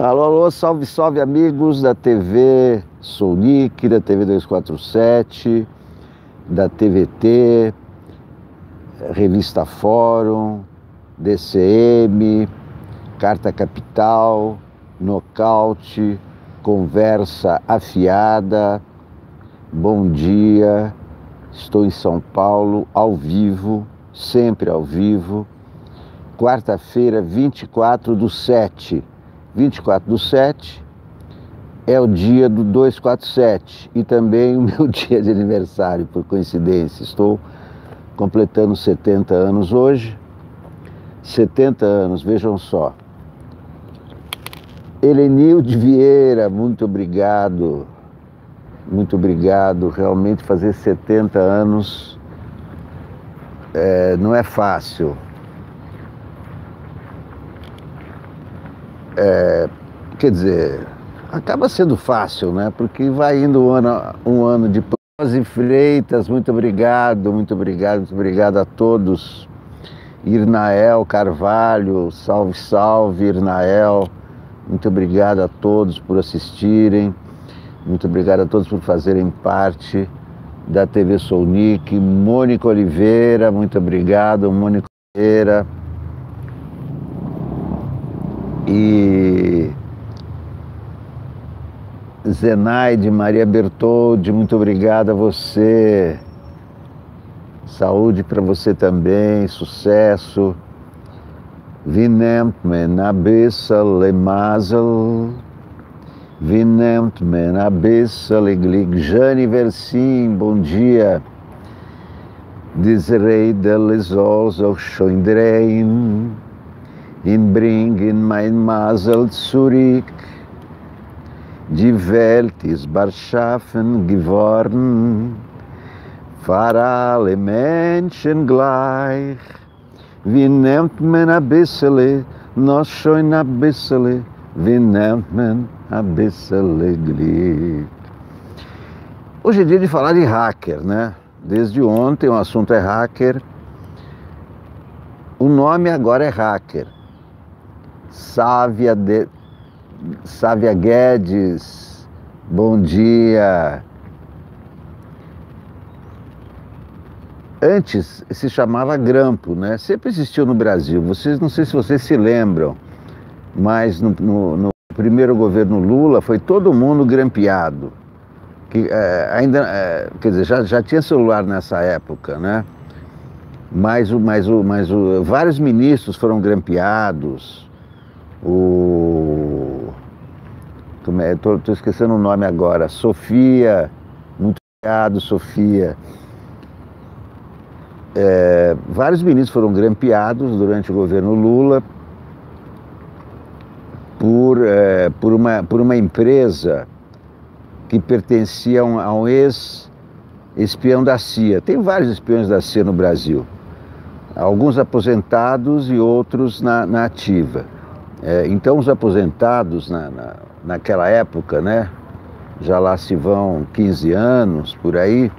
Alô, alô, salve, salve amigos da TV Sounic, da TV 247, da TVT, Revista Fórum, DCM, Carta Capital, Nocaute, Conversa Afiada. Bom dia, estou em São Paulo, ao vivo, sempre ao vivo, quarta-feira, 24/7. 24/7 é o dia do 247 e também o meu dia de aniversário, por coincidência. Estou completando 70 anos hoje. 70 anos, vejam só. Helenilde Vieira, muito obrigado. Muito obrigado. Realmente fazer 70 anos não é fácil. Quer dizer, acaba sendo fácil, né? Porque vai indo um ano de Rose Freitas, muito obrigado, muito obrigado, muito obrigado a todos. Irnael Carvalho, salve, salve, Irnael. Muito obrigado a todos por assistirem. Muito obrigado a todos por fazerem parte da TV Sounic. Mônica Oliveira, muito obrigado, Mônica Oliveira. E Zenaide Maria Bertoldi, muito obrigado a você. Saúde para você também, sucesso. Vinemt men abissal le mazel. Vinemt men abissal glig. Jane Versim, bom dia. Desrei deles olhos auch schon drein. In bringen mein Mazel zurück. Die Welt ist barschaffen geworden, für alle Menschen gleich. Wie nimmt man ein bisschen, noch schon ein bisschen, wie nimmt man ein bisschen Glück. Hoje é dia de falar de hacker, né? Desde ontem o assunto é hacker. O nome agora é hacker. Sávia Guedes, bom dia. Antes se chamava grampo, né? Sempre existiu no Brasil. Não sei se vocês se lembram, mas no primeiro governo Lula foi todo mundo grampeado. Quer dizer, já tinha celular nessa época, né? Mas vários ministros foram grampeados. Estou esquecendo o nome agora. Sofia, muito obrigado, Sofia. Vários ministros foram grampeados durante o governo Lula por uma empresa que pertencia a um ex-espião da CIA. Tem vários espiões da CIA no Brasil, alguns aposentados e outros na ativa. Então os aposentados naquela época, né, já lá se vão 15 anos, por aí,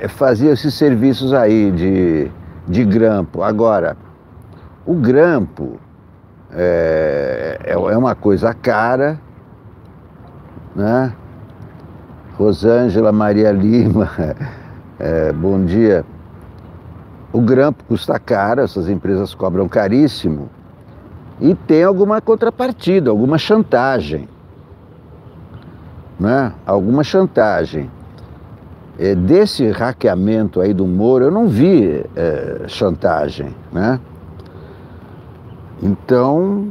faziam esses serviços aí de grampo. Agora, o grampo é uma coisa cara, né? Rosângela Maria Lima, bom dia. O grampo custa caro, essas empresas cobram caríssimo e tem alguma contrapartida, alguma chantagem, né? Alguma chantagem. Desse hackeamento aí do Moro, eu não vi chantagem, né? Então,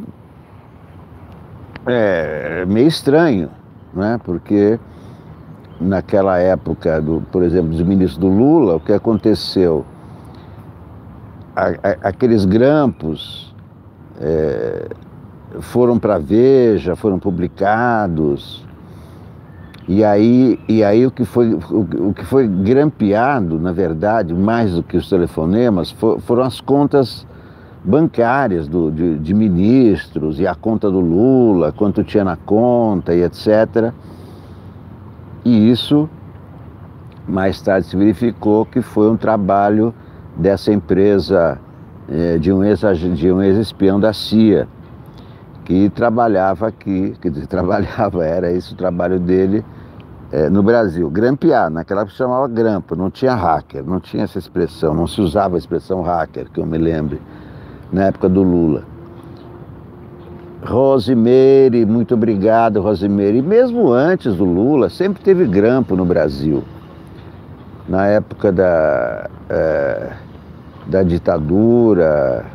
é meio estranho, né? Porque naquela época, por exemplo, dos ministros do Lula, o que aconteceu? Aqueles grampos foram para a Veja, foram publicados, e aí o que foi grampeado, na verdade, mais do que os telefonemas, foram as contas bancárias de ministros, e a conta do Lula, quanto tinha na conta, e etc. E isso, mais tarde se verificou que foi um trabalho dessa empresa, de um ex-espião da CIA. que trabalhava aqui, quer dizer, trabalhava, era esse o trabalho dele no Brasil. Grampear, naquela época se chamava grampo, não tinha hacker, não tinha essa expressão, não se usava a expressão hacker, que eu me lembre, na época do Lula. Rosimeire, muito obrigado, Rosimeire. E mesmo antes do Lula, sempre teve grampo no Brasil. Na época da ditadura,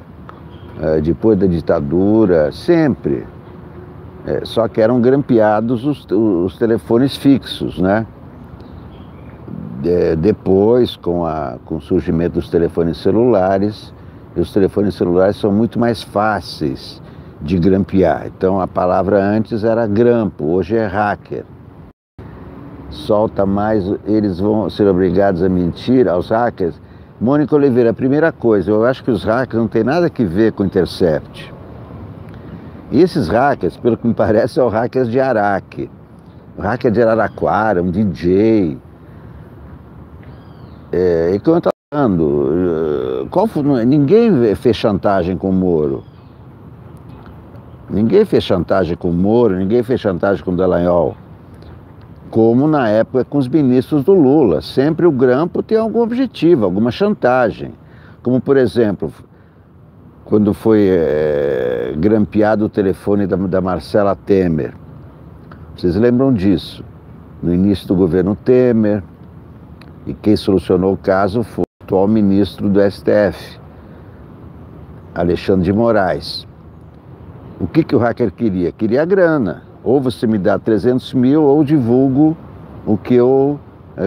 depois da ditadura, sempre. Só que eram grampeados os telefones fixos, né? Depois, com o surgimento dos telefones celulares, os telefones celulares são muito mais fáceis de grampear. Então a palavra antes era grampo, hoje é hacker. Solta mais, eles vão ser obrigados a mentir aos hackers. Mônica Oliveira, a primeira coisa, eu acho que os hackers não tem nada a ver com o Intercept. E esses hackers, pelo que me parece, são hackers de Araque. O hacker de Araraquara, um DJ. E como eu estou falando, ninguém fez chantagem com o Moro. Ninguém fez chantagem com o Moro, ninguém fez chantagem com o Dallagnol. Como na época com os ministros do Lula. Sempre o grampo tem algum objetivo, alguma chantagem. Como, por exemplo, quando foi grampeado o telefone da Marcela Temer. Vocês lembram disso? No início do governo Temer, e quem solucionou o caso foi o atual ministro do STF, Alexandre de Moraes. O que o hacker queria? Queria grana. Ou você me dá 300 mil ou divulgo o que eu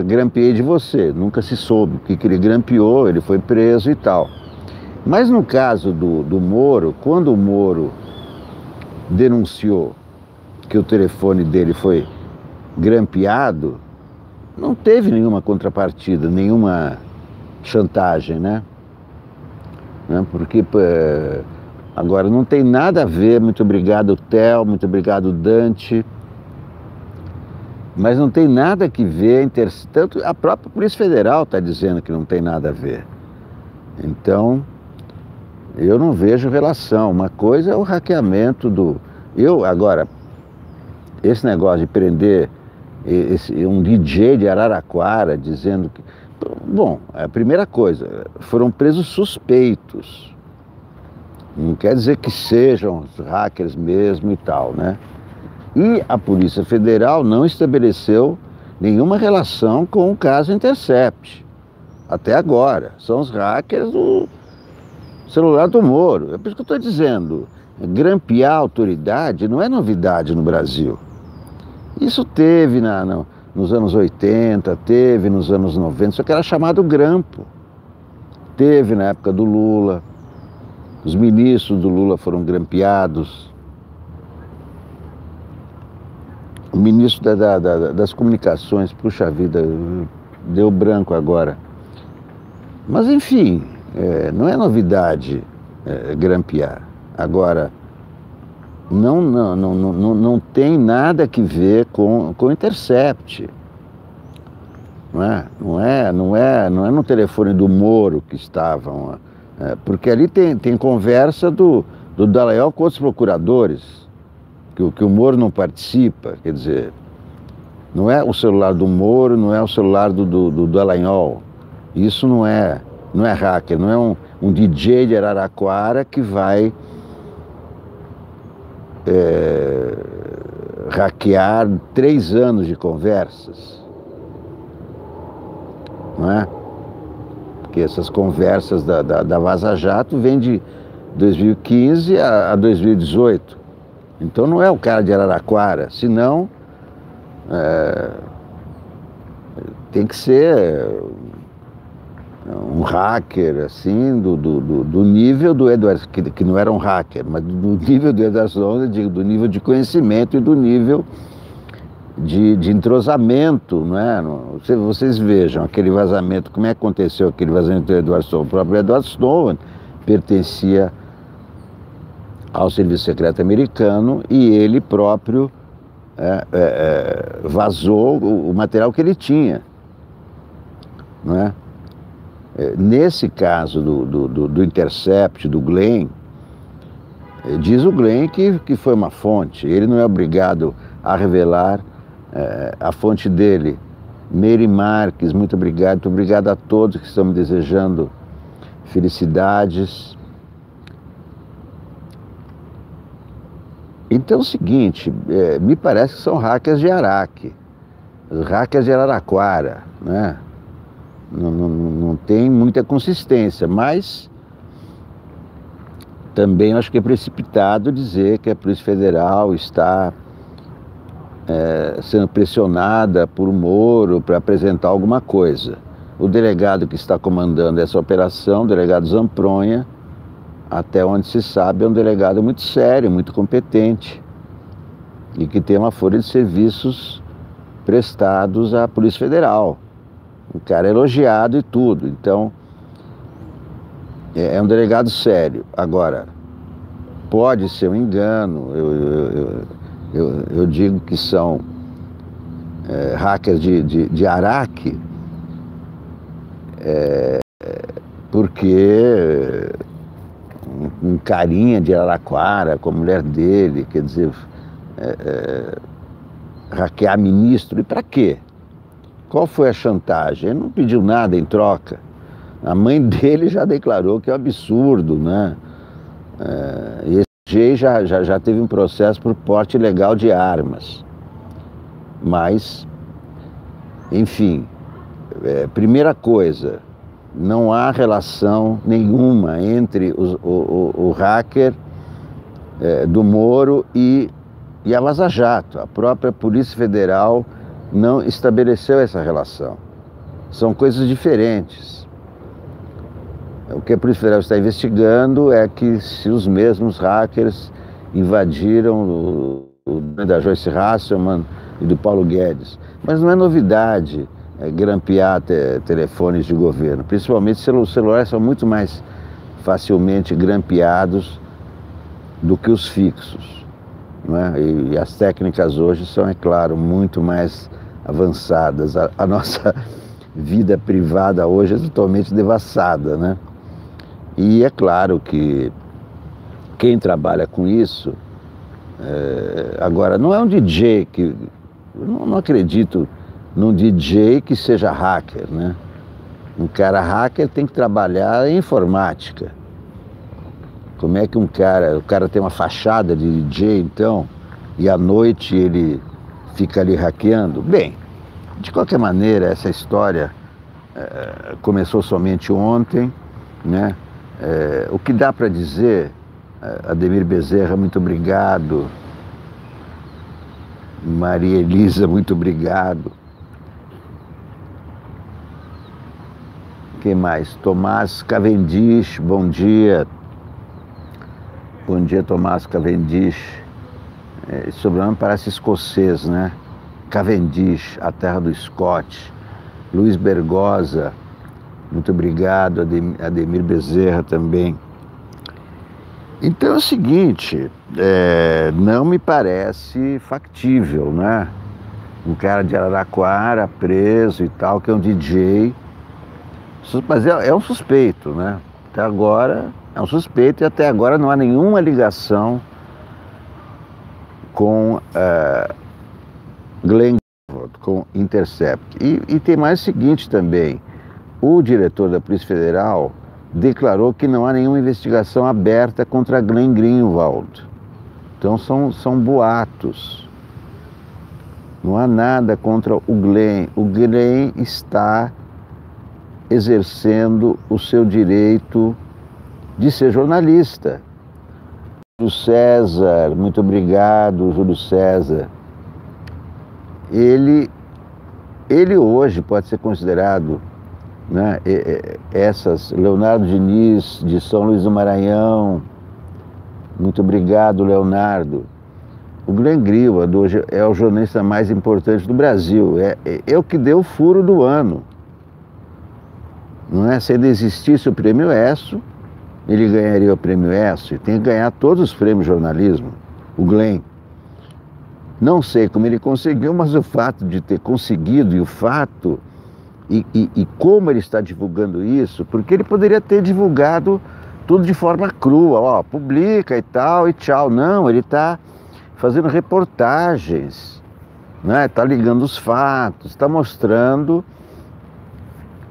grampeei de você. Nunca se soube o que ele grampeou, ele foi preso e tal. Mas no caso do Moro, quando o Moro denunciou que o telefone dele foi grampeado, não teve nenhuma contrapartida, nenhuma chantagem, né? Porque agora não tem nada a ver, muito obrigado Theo, muito obrigado Dante, mas não tem nada que ver, tanto a própria Polícia Federal está dizendo que não tem nada a ver. Então, eu não vejo relação. Uma coisa é o hackeamento agora, esse negócio de prender um DJ de Araraquara dizendo que... Bom, a primeira coisa, foram presos suspeitos. Não quer dizer que sejam os hackers mesmo e tal, né? E a Polícia Federal não estabeleceu nenhuma relação com o caso Intercept. Até agora. São os hackers do celular do Moro. É por isso que eu estou dizendo. Grampear a autoridade não é novidade no Brasil. Isso teve nos anos 80, teve nos anos 90, só que era chamado grampo. Teve na época do Lula. Os ministros do Lula foram grampeados. O ministro das comunicações, puxa vida, deu branco agora. Mas enfim, não é novidade grampear. Agora, não tem nada que ver com o Intercept. Não é no telefone do Moro que estavam... porque ali tem conversa do Dallagnol com outros procuradores, que o Moro não participa, quer dizer, não é o celular do Moro, não é o celular do Dallagnol. Isso não é hacker, não é um DJ de Araraquara que vai hackear 3 anos de conversas, não é? Porque essas conversas da Vaza Jato vêm de 2015 a 2018. Então não é o cara de Araraquara, senão tem que ser um hacker, assim, do nível do Edward, que não era um hacker, mas do nível do Edward Snowden, do nível de conhecimento e do nível de entrosamento, não é? Vocês vejam aquele vazamento, como é que aconteceu aquele vazamento do Edward Snowden? O próprio Edward Snowden pertencia ao Serviço Secreto americano e ele próprio vazou o material que ele tinha, não é? Nesse caso do Intercept, do Glenn, Diz o Glenn que foi uma fonte, ele não é obrigado a revelar a fonte dele. Meire Marques, muito obrigado a todos que estão me desejando felicidades. Então é o seguinte, me parece que são hackers de Araque, hackers de Araraquara, né? Não tem muita consistência, mas também acho que é precipitado dizer que a Polícia Federal está sendo pressionada por Moro para apresentar alguma coisa. O delegado que está comandando essa operação, o delegado Zampronha, até onde se sabe, é um delegado muito sério, muito competente e que tem uma folha de serviços prestados à Polícia Federal. O cara é elogiado e tudo, então é um delegado sério. Agora, pode ser um engano, eu digo que são hackers de Araque, porque um carinha de Araraquara com a mulher dele, quer dizer, hackear ministro, e para quê? Qual foi a chantagem? Ele não pediu nada em troca. A mãe dele já declarou que é um absurdo, né? E esse G já teve um processo por porte ilegal de armas. Mas, enfim, primeira coisa, não há relação nenhuma entre o hacker do Moro e a Vaza Jato. A própria Polícia Federal não estabeleceu essa relação. São coisas diferentes. O que a Polícia Federal está investigando é que se os mesmos hackers invadiram o da Joyce Hasselman e do Paulo Guedes. Mas não é novidade grampear telefones de governo. Principalmente os celulares são muito mais facilmente grampeados do que os fixos. Não é? E as técnicas hoje são, é claro, muito mais avançadas. A nossa vida privada hoje é totalmente devassada, né? E é claro que quem trabalha com isso, agora, não é um DJ que... Eu não acredito num DJ que seja hacker, né? Um cara hacker tem que trabalhar em informática. Como é que o cara tem uma fachada de DJ, então, e à noite ele fica ali hackeando? Bem, de qualquer maneira, essa história começou somente ontem, né? O que dá para dizer, Ademir Bezerra, muito obrigado. Maria Elisa, muito obrigado. Quem mais? Tomás Cavendish, bom dia. Bom dia, Tomás Cavendish. Esse sobrenome parece escocês, né? Cavendish, a terra do Scott. Luiz Bergosa, muito obrigado. Ademir Bezerra também. Então é o seguinte, não me parece factível, né? Um cara de Araraquara preso e tal, que é um DJ, mas é um suspeito, né? Até agora é um suspeito e até agora não há nenhuma ligação com Glenn Greenwald, com Intercept. E tem mais o seguinte também, o diretor da Polícia Federal declarou que não há nenhuma investigação aberta contra Glenn Greenwald. Então são boatos. Não há nada contra o Glenn. O Glenn está exercendo o seu direito de ser jornalista. Júlio César, muito obrigado, Júlio César. Ele hoje pode ser considerado, né, Leonardo Diniz, de São Luís do Maranhão, muito obrigado, Leonardo. O Glenn Greenwald hoje é o jornalista mais importante do Brasil, é o que deu o furo do ano. Não é? Se ele existisse o prêmio ESSO, ele ganharia o prêmio ESSO, e tem que ganhar todos os prêmios de jornalismo, o Glenn. Não sei como ele conseguiu, mas o fato de ter conseguido e o fato... E como ele está divulgando isso, porque ele poderia ter divulgado tudo de forma crua, ó, publica e tal, e tchau. Não, ele está fazendo reportagens, né? Está ligando os fatos, está mostrando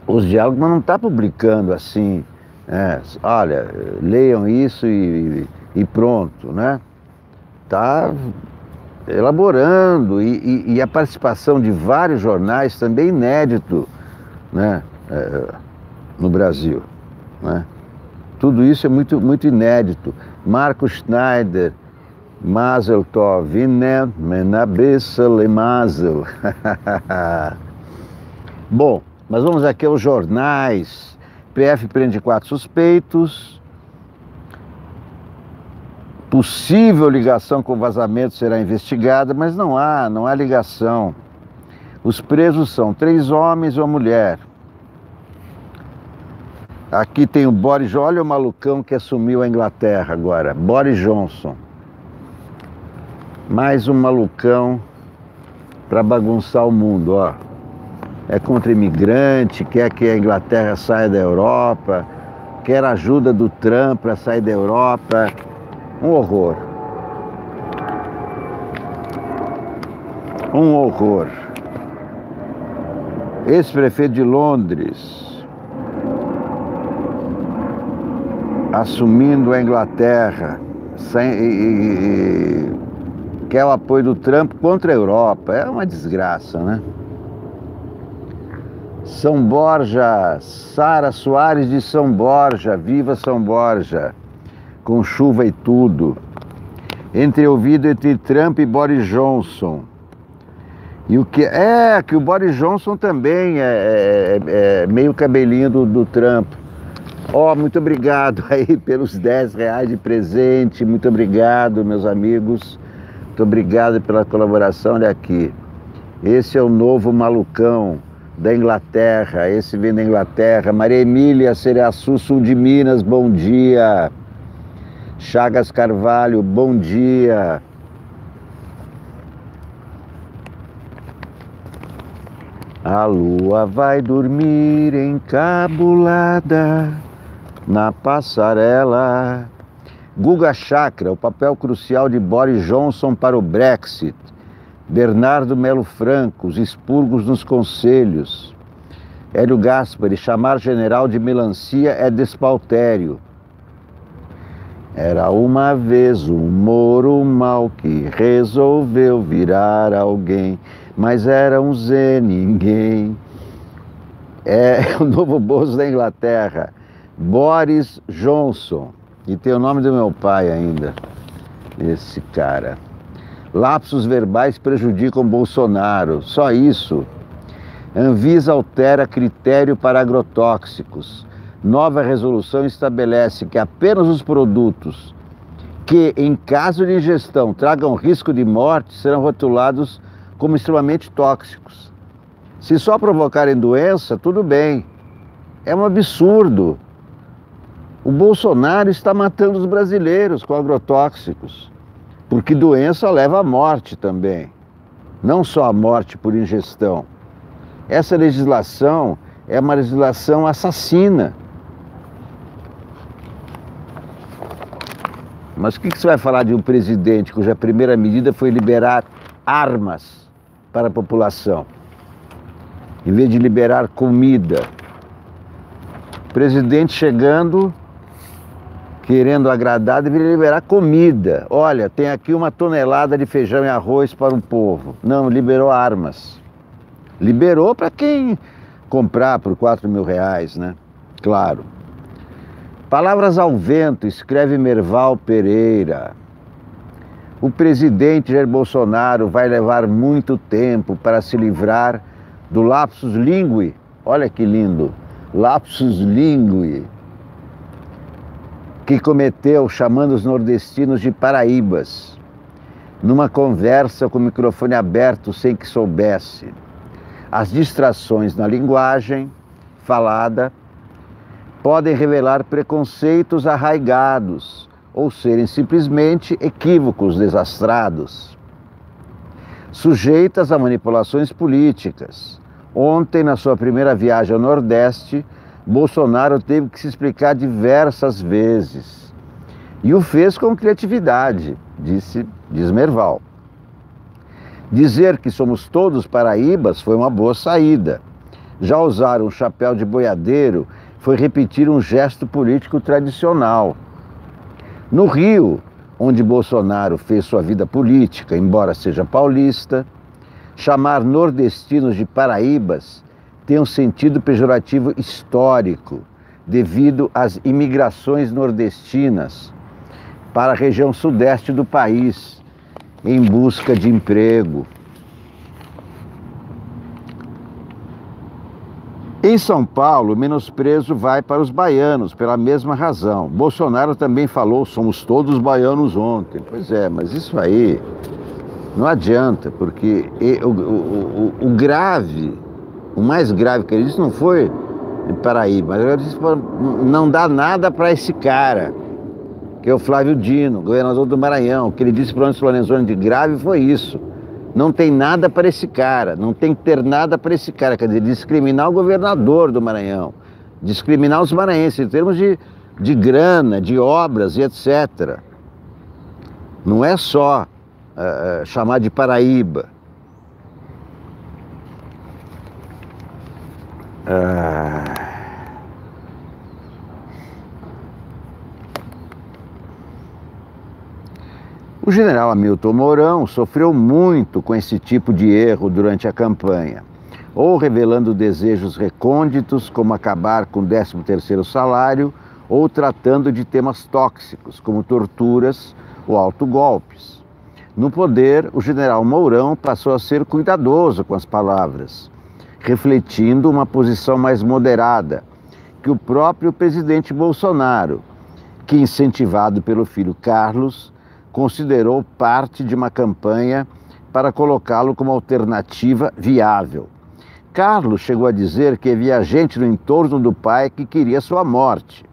os diálogos, mas não está publicando assim, olha, leiam isso e pronto, né? Está elaborando, e a participação de vários jornais também inédito, né? No Brasil, né? Tudo isso é muito, muito inédito. Marco Schneider, Mazel Tov, Inem, Menabessel Mazel. Bom, mas vamos aqui aos jornais. PF prende 4 suspeitos. Possível ligação com vazamento será investigada, mas não há ligação. Os presos são 3 homens e uma mulher. Aqui tem o Boris, olha o malucão que assumiu a Inglaterra agora, Boris Johnson. Mais um malucão para bagunçar o mundo, ó. É contra imigrante, quer que a Inglaterra saia da Europa, quer ajuda do Trump para sair da Europa. Um horror. Um horror. Ex-prefeito de Londres assumindo a Inglaterra, quer o apoio do Trump contra a Europa. É uma desgraça, né? São Borja, Sara Soares de São Borja, viva São Borja, com chuva e tudo. Entreouvido entre Trump e Boris Johnson. E o que que o Boris Johnson também é meio cabelinho do Trump. Muito obrigado aí pelos R$10 de presente, muito obrigado, meus amigos, muito obrigado pela colaboração. Olha aqui, esse é o novo malucão da Inglaterra, esse vem da Inglaterra. Maria Emília Cereaçu, sul de Minas, bom dia. Chagas Carvalho, bom dia. A lua vai dormir encabulada na passarela. Guga Chakra, o papel crucial de Boris Johnson para o Brexit. Bernardo Melo Franco, os expurgos nos conselhos. Hélio Gaspari, chamar general de melancia é despautério. Era uma vez um Moro mau que resolveu virar alguém, mas era um Zé ninguém. É o novo Bozo da Inglaterra, Boris Johnson. E tem o nome do meu pai ainda, esse cara. Lapsos verbais prejudicam Bolsonaro, só isso. Anvisa altera critério para agrotóxicos. Nova resolução estabelece que apenas os produtos que, em caso de ingestão, tragam risco de morte serão rotulados como extremamente tóxicos. Se só provocarem doença, tudo bem. É um absurdo. O Bolsonaro está matando os brasileiros com agrotóxicos, porque doença leva à morte também, não só a morte por ingestão. Essa legislação é uma legislação assassina. Mas o que você vai falar de um presidente cuja primeira medida foi liberar armas para a população, em vez de liberar comida? Presidente chegando, querendo agradar, deveria liberar comida. Olha, tem aqui 1 tonelada de feijão e arroz para o povo. Não, liberou armas. Liberou para quem comprar por R$4.000, né? Claro. Palavras ao vento, escreve Merval Pereira. O presidente Jair Bolsonaro vai levar muito tempo para se livrar do lapsus linguae. Olha que lindo. Lapsus linguae. Que cometeu chamando os nordestinos de paraíbas, numa conversa com o microfone aberto sem que soubesse. As distrações na linguagem falada podem revelar preconceitos arraigados ou serem simplesmente equívocos desastrados, sujeitas a manipulações políticas. Ontem, na sua primeira viagem ao Nordeste, Bolsonaro teve que se explicar diversas vezes. E o fez com criatividade, diz Merval. Dizer que somos todos paraíbas foi uma boa saída. Já usar um chapéu de boiadeiro foi repetir um gesto político tradicional. No Rio, onde Bolsonaro fez sua vida política, embora seja paulista, chamar nordestinos de paraíbas tem um sentido pejorativo histórico, devido às imigrações nordestinas para a região sudeste do país, em busca de emprego. Em São Paulo, o menosprezo vai para os baianos, pela mesma razão. Bolsonaro também falou, somos todos baianos ontem. Pois é, mas isso aí não adianta, porque o grave, o mais grave que ele disse não foi em Paraíba, mas ele disse, não dá nada para esse cara, que é o Flávio Dino, governador do Maranhão. O que ele disse para o Anderson Lorenzoni de grave foi isso. Não tem nada para esse cara, não tem que ter nada para esse cara. Quer dizer, discriminar o governador do Maranhão, discriminar os maranhenses em termos de grana, de obras e etc. Não é só chamar de Paraíba. O general Hamilton Mourão sofreu muito com esse tipo de erro durante a campanha, ou revelando desejos recônditos, como acabar com o 13º salário, ou tratando de temas tóxicos, como torturas ou autogolpes. No poder, o general Mourão passou a ser cuidadoso com as palavras, refletindo uma posição mais moderada que o próprio presidente Bolsonaro, que, incentivado pelo filho Carlos, considerou parte de uma campanha para colocá-lo como alternativa viável. Carlos chegou a dizer que havia gente no entorno do pai que queria sua morte.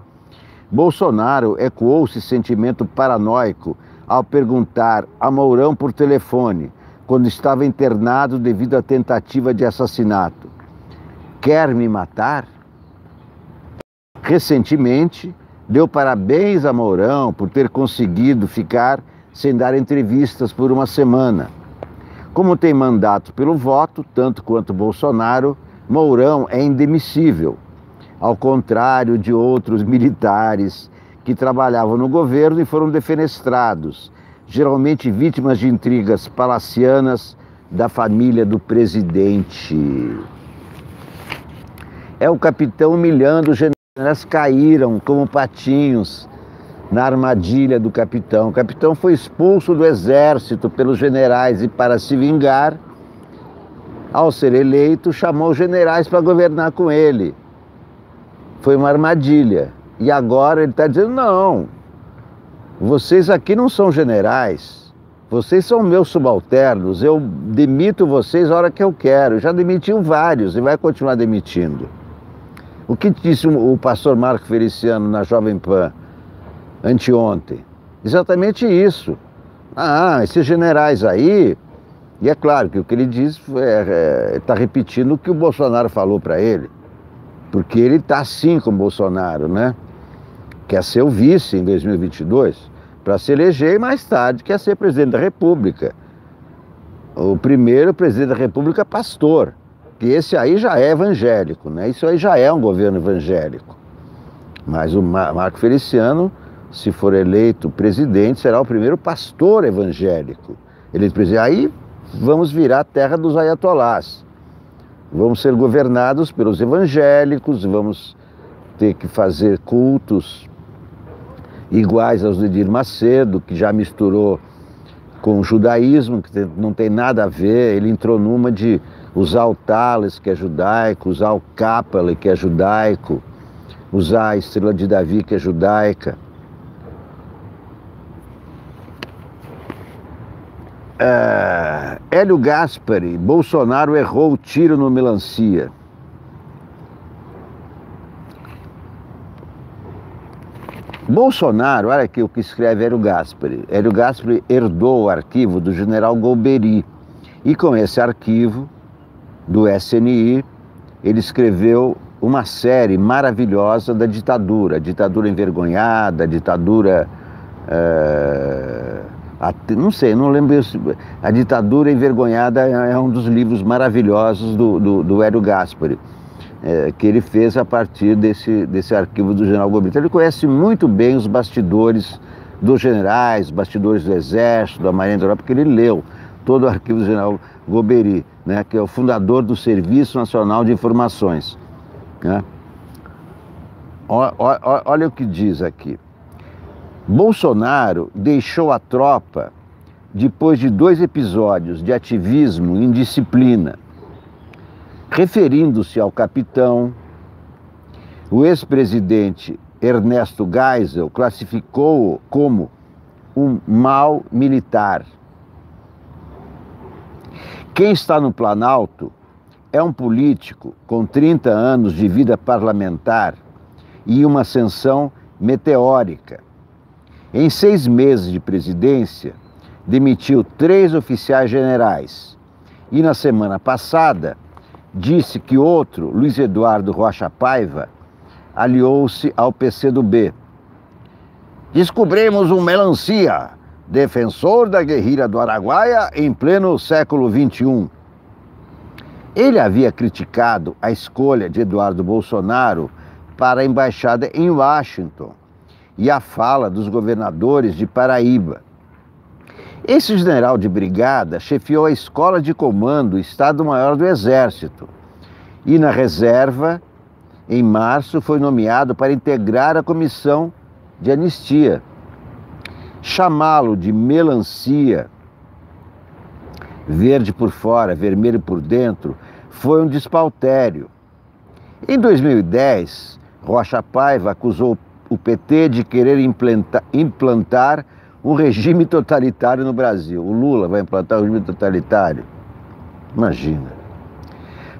Bolsonaro ecoou esse sentimento paranoico ao perguntar a Mourão por telefone, quando estava internado devido à tentativa de assassinato: quer me matar? Recentemente, deu parabéns a Mourão por ter conseguido ficar sem dar entrevistas por uma semana. Como tem mandato pelo voto, tanto quanto Bolsonaro, Mourão é indemissível, ao contrário de outros militares que trabalhavam no governo e foram defenestrados, geralmente vítimas de intrigas palacianas da família do presidente. É o capitão humilhando os generais, caíram como patinhos na armadilha do capitão. O capitão foi expulso do exército pelos generais e, para se vingar, ao ser eleito, chamou os generais para governar com ele. Foi uma armadilha. E agora ele está dizendo, não, vocês aqui não são generais, vocês são meus subalternos, eu demito vocês a hora que eu quero. Já demitiu vários e vai continuar demitindo. O que disse o pastor Marco Feliciano na Jovem Pan anteontem? Exatamente isso. Esses generais aí, e é claro que o que ele diz está repetindo o que o Bolsonaro falou para ele, porque ele está assim com o Bolsonaro, né? Quer ser o vice em 2022 para se eleger e mais tarde quer ser presidente da República. O primeiro presidente da República, pastor, que esse aí já é evangélico, né? Isso aí já é um governo evangélico. Mas o Marco Feliciano, se for eleito presidente, será o primeiro pastor evangélico. Aí vamos virar a terra dos ayatolás. Vamos ser governados pelos evangélicos, vamos ter que fazer cultos iguais aos de Edir Macedo, que já misturou com o judaísmo, que não tem nada a ver. Ele entrou numa de usar o Talis, que é judaico, usar o Kaplan, que é judaico, usar a Estrela de Davi, que é judaica. Hélio Gaspari, Bolsonaro errou o tiro no melancia. Bolsonaro, olha aqui o que escreve Hélio Gaspari. Hélio Gaspari herdou o arquivo do general Golbery e com esse arquivo do SNI ele escreveu uma série maravilhosa da ditadura, a ditadura envergonhada, a ditadura... não sei, não lembro. A Ditadura Envergonhada é um dos livros maravilhosos do Hélio Gaspari, que ele fez a partir desse arquivo do general Gobert. Ele conhece muito bem os bastidores dos generais, bastidores do Exército, da Marinha do porque ele leu todo o arquivo do general Gobert, né, que é o fundador do Serviço Nacional de Informações, né? Olha o que diz aqui. Bolsonaro deixou a tropa depois de 2 episódios de ativismo e indisciplina. Referindo-se ao capitão, o ex-presidente Ernesto Geisel classificou-o como um mau militar. Quem está no Planalto é um político com 30 anos de vida parlamentar e uma ascensão meteórica. Em 6 meses de presidência, demitiu 3 oficiais generais e, na semana passada, disse que outro, Luiz Eduardo Rocha Paiva, aliou-se ao PCdoB. Descobrimos um melancia, defensor da guerrilha do Araguaia em pleno século XXI. Ele havia criticado a escolha de Eduardo Bolsonaro para a embaixada em Washington e a fala dos governadores de Paraíba. Esse general de brigada chefiou a Escola de Comando Estado-Maior do Exército e, na reserva, em março, foi nomeado para integrar a comissão de anistia. Chamá-lo de melancia, verde por fora, vermelho por dentro, foi um despautério. Em 2010, Rocha Paiva acusou o PT de querer implantar um regime totalitário no Brasil. O Lula vai implantar um regime totalitário? Imagina.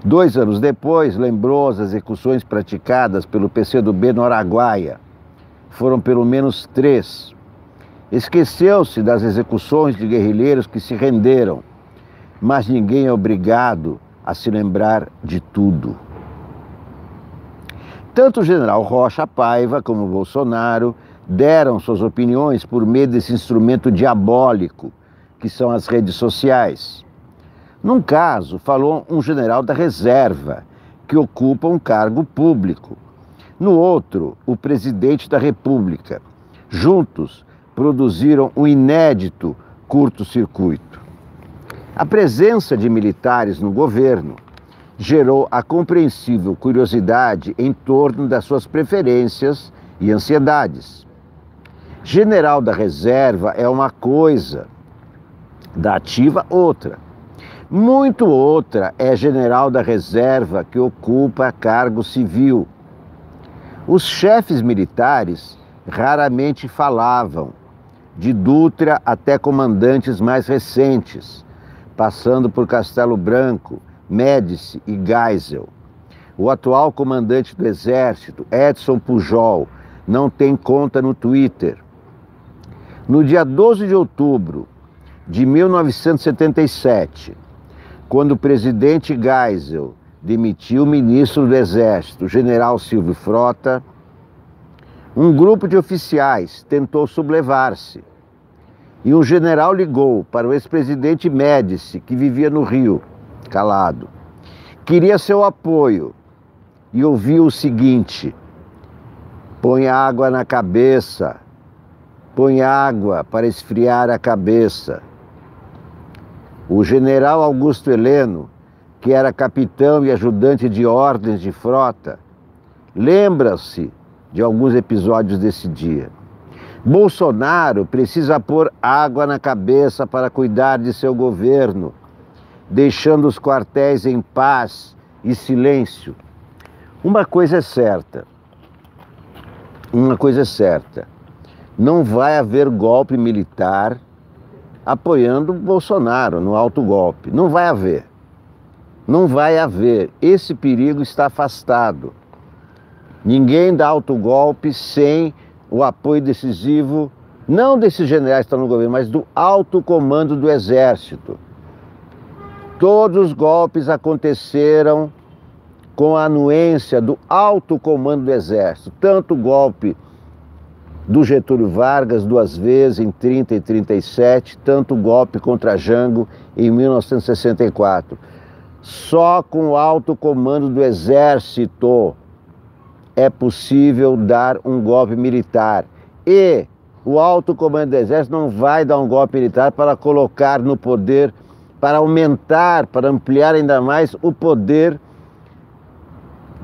2 anos depois, lembrou as execuções praticadas pelo PCdoB no Araguaia. Foram pelo menos 3. Esqueceu-se das execuções de guerrilheiros que se renderam, mas ninguém é obrigado a se lembrar de tudo. Tanto o general Rocha Paiva como o Bolsonaro deram suas opiniões por meio desse instrumento diabólico, que são as redes sociais. Num caso, falou um general da reserva, que ocupa um cargo público. No outro, o presidente da República. Juntos, produziram um inédito curto-circuito. A presença de militares no governo gerou a compreensível curiosidade em torno das suas preferências e ansiedades. General da reserva é uma coisa, da ativa outra. Muito outra é general da reserva que ocupa cargo civil. Os chefes militares raramente falavam, de Dutra até comandantes mais recentes, passando por Castelo Branco, Médici e Geisel. O atual comandante do Exército, Edson Pujol, não tem conta no Twitter. No dia 12 de outubro de 1977, quando o presidente Geisel demitiu o ministro do Exército, general Silvio Frota, um grupo de oficiais tentou sublevar-se e um general ligou para o ex-presidente Médici, que vivia no Rio, calado. Queria seu apoio e ouviu o seguinte: põe água na cabeça, põe água para esfriar a cabeça. O general Augusto Heleno, que era capitão e ajudante de ordens de Frota, lembra-se de alguns episódios desse dia. Bolsonaro precisa pôr água na cabeça para cuidar de seu governo, deixando os quartéis em paz e silêncio. Uma coisa é certa, não vai haver golpe militar apoiando Bolsonaro no autogolpe. Não vai haver. Não vai haver. Esse perigo está afastado. Ninguém dá autogolpe sem o apoio decisivo, não desses generais que estão no governo, mas do alto comando do Exército. Todos os golpes aconteceram com a anuência do alto comando do Exército, tanto o golpe do Getúlio Vargas 2 vezes, em 30 e 37, tanto o golpe contra Jango em 1964. Só com o alto comando do Exército é possível dar um golpe militar. E o alto comando do Exército não vai dar um golpe militar para colocar no poder, para aumentar, para ampliar ainda mais o poder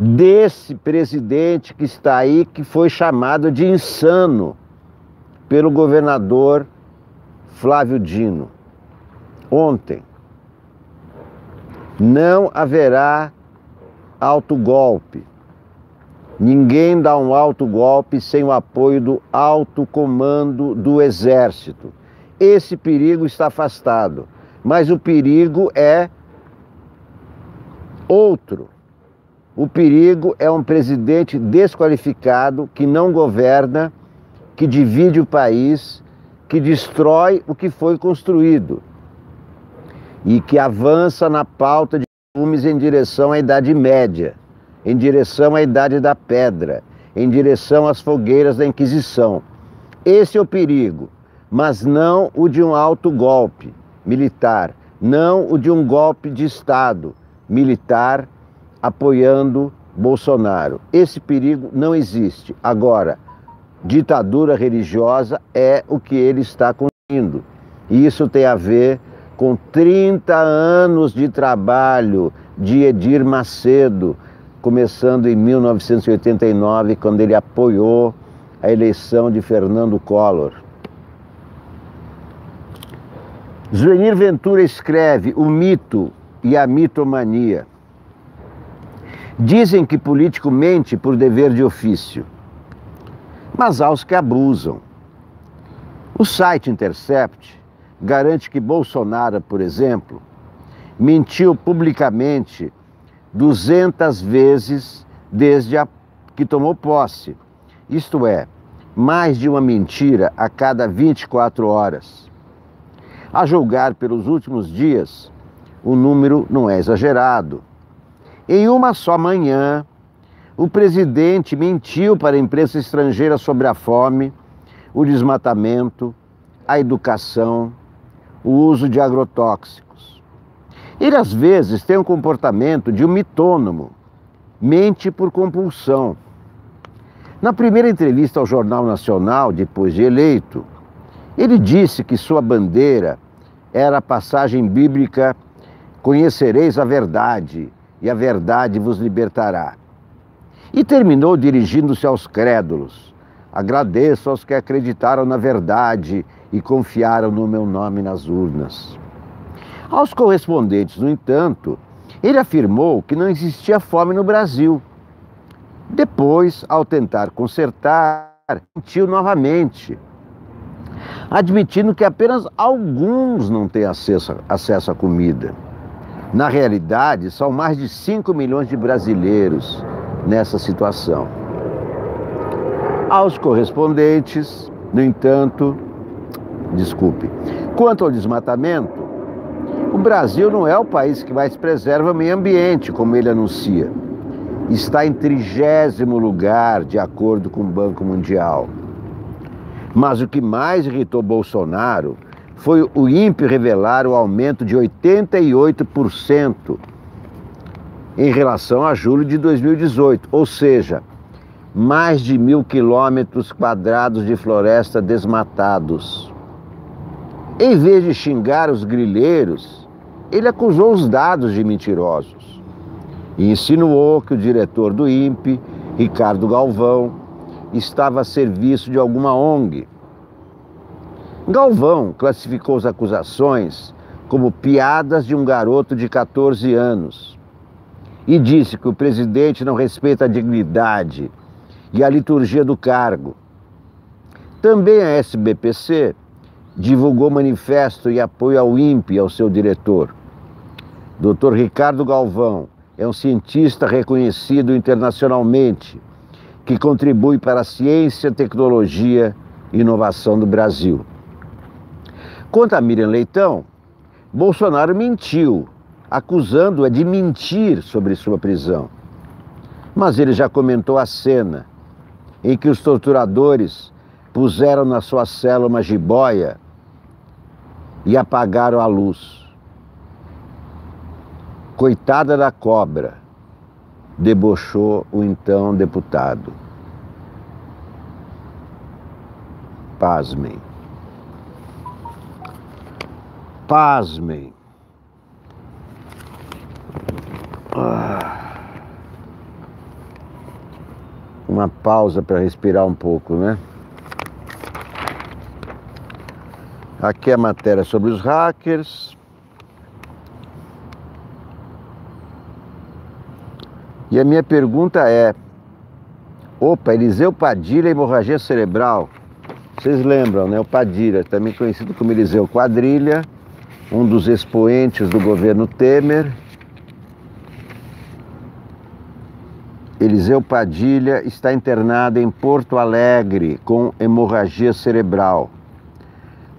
desse presidente que está aí, que foi chamado de insano pelo governador Flávio Dino ontem. Não haverá autogolpe. Ninguém dá um autogolpe sem o apoio do alto comando do Exército. Esse perigo está afastado, mas o perigo é outro. O perigo é um presidente desqualificado, que não governa, que divide o país, que destrói o que foi construído e que avança na pauta de filmes em direção à Idade Média, em direção à Idade da Pedra, em direção às fogueiras da Inquisição. Esse é o perigo, mas não o de um autogolpe militar, não o de um golpe de Estado militar apoiando Bolsonaro. Esse perigo não existe. Agora, ditadura religiosa é o que ele está construindo. E isso tem a ver com 30 anos de trabalho de Edir Macedo, começando em 1989, quando ele apoiou a eleição de Fernando Collor. Zuenir Ventura escreve O Mito e a Mitomania. Dizem que político mente por dever de ofício, mas há os que abusam. O site Intercept garante que Bolsonaro, por exemplo, mentiu publicamente 200 vezes desde que tomou posse. Isto é, mais de uma mentira a cada 24 horas. A julgar pelos últimos dias, o número não é exagerado. Em uma só manhã, o presidente mentiu para a imprensa estrangeira sobre a fome, o desmatamento, a educação, o uso de agrotóxicos. Ele, às vezes, tem um comportamento de um mitônomo, mente por compulsão. Na primeira entrevista ao Jornal Nacional, depois de eleito, ele disse que sua bandeira era a passagem bíblica: conhecereis a verdade, e a verdade vos libertará. E terminou dirigindo-se aos crédulos: agradeço aos que acreditaram na verdade e confiaram no meu nome nas urnas. Aos correspondentes, no entanto, ele afirmou que não existia fome no Brasil. Depois, ao tentar consertar, mentiu novamente, admitindo que apenas alguns não têm acesso à comida. Na realidade, são mais de 5 milhões de brasileiros nessa situação. Aos correspondentes, no entanto, quanto ao desmatamento, o Brasil não é o país que mais preserva o meio ambiente, como ele anuncia. Está em 30º lugar, de acordo com o Banco Mundial. Mas o que mais irritou Bolsonaro foi o INPE revelar o aumento de 88% em relação a julho de 2018, ou seja, mais de 1.000 quilômetros quadrados de floresta desmatados. Em vez de xingar os grileiros, ele acusou os dados de mentirosos e insinuou que o diretor do INPE, Ricardo Galvão, estava a serviço de alguma ONG. Galvão classificou as acusações como piadas de um garoto de 14 anos e disse que o presidente não respeita a dignidade e a liturgia do cargo. Também a SBPC divulgou manifesto em apoio ao INPE e ao seu diretor. Dr. Ricardo Galvão é um cientista reconhecido internacionalmente que contribui para a ciência, tecnologia e inovação do Brasil. Quanto a Miriam Leitão, Bolsonaro mentiu, acusando-a de mentir sobre sua prisão. Mas ele já comentou a cena em que os torturadores puseram na sua cela uma jiboia e apagaram a luz. Coitada da cobra, debochou o então deputado. Pasmem. Pasmem. Uma pausa para respirar um pouco, né? Aqui é a matéria sobre os hackers. E a minha pergunta é: opa, Eliseu Padilha, hemorragia cerebral. Vocês lembram, né? O Padilha, também conhecido como Eliseu Quadrilha, um dos expoentes do governo Temer. Eliseu Padilha está internado em Porto Alegre com hemorragia cerebral.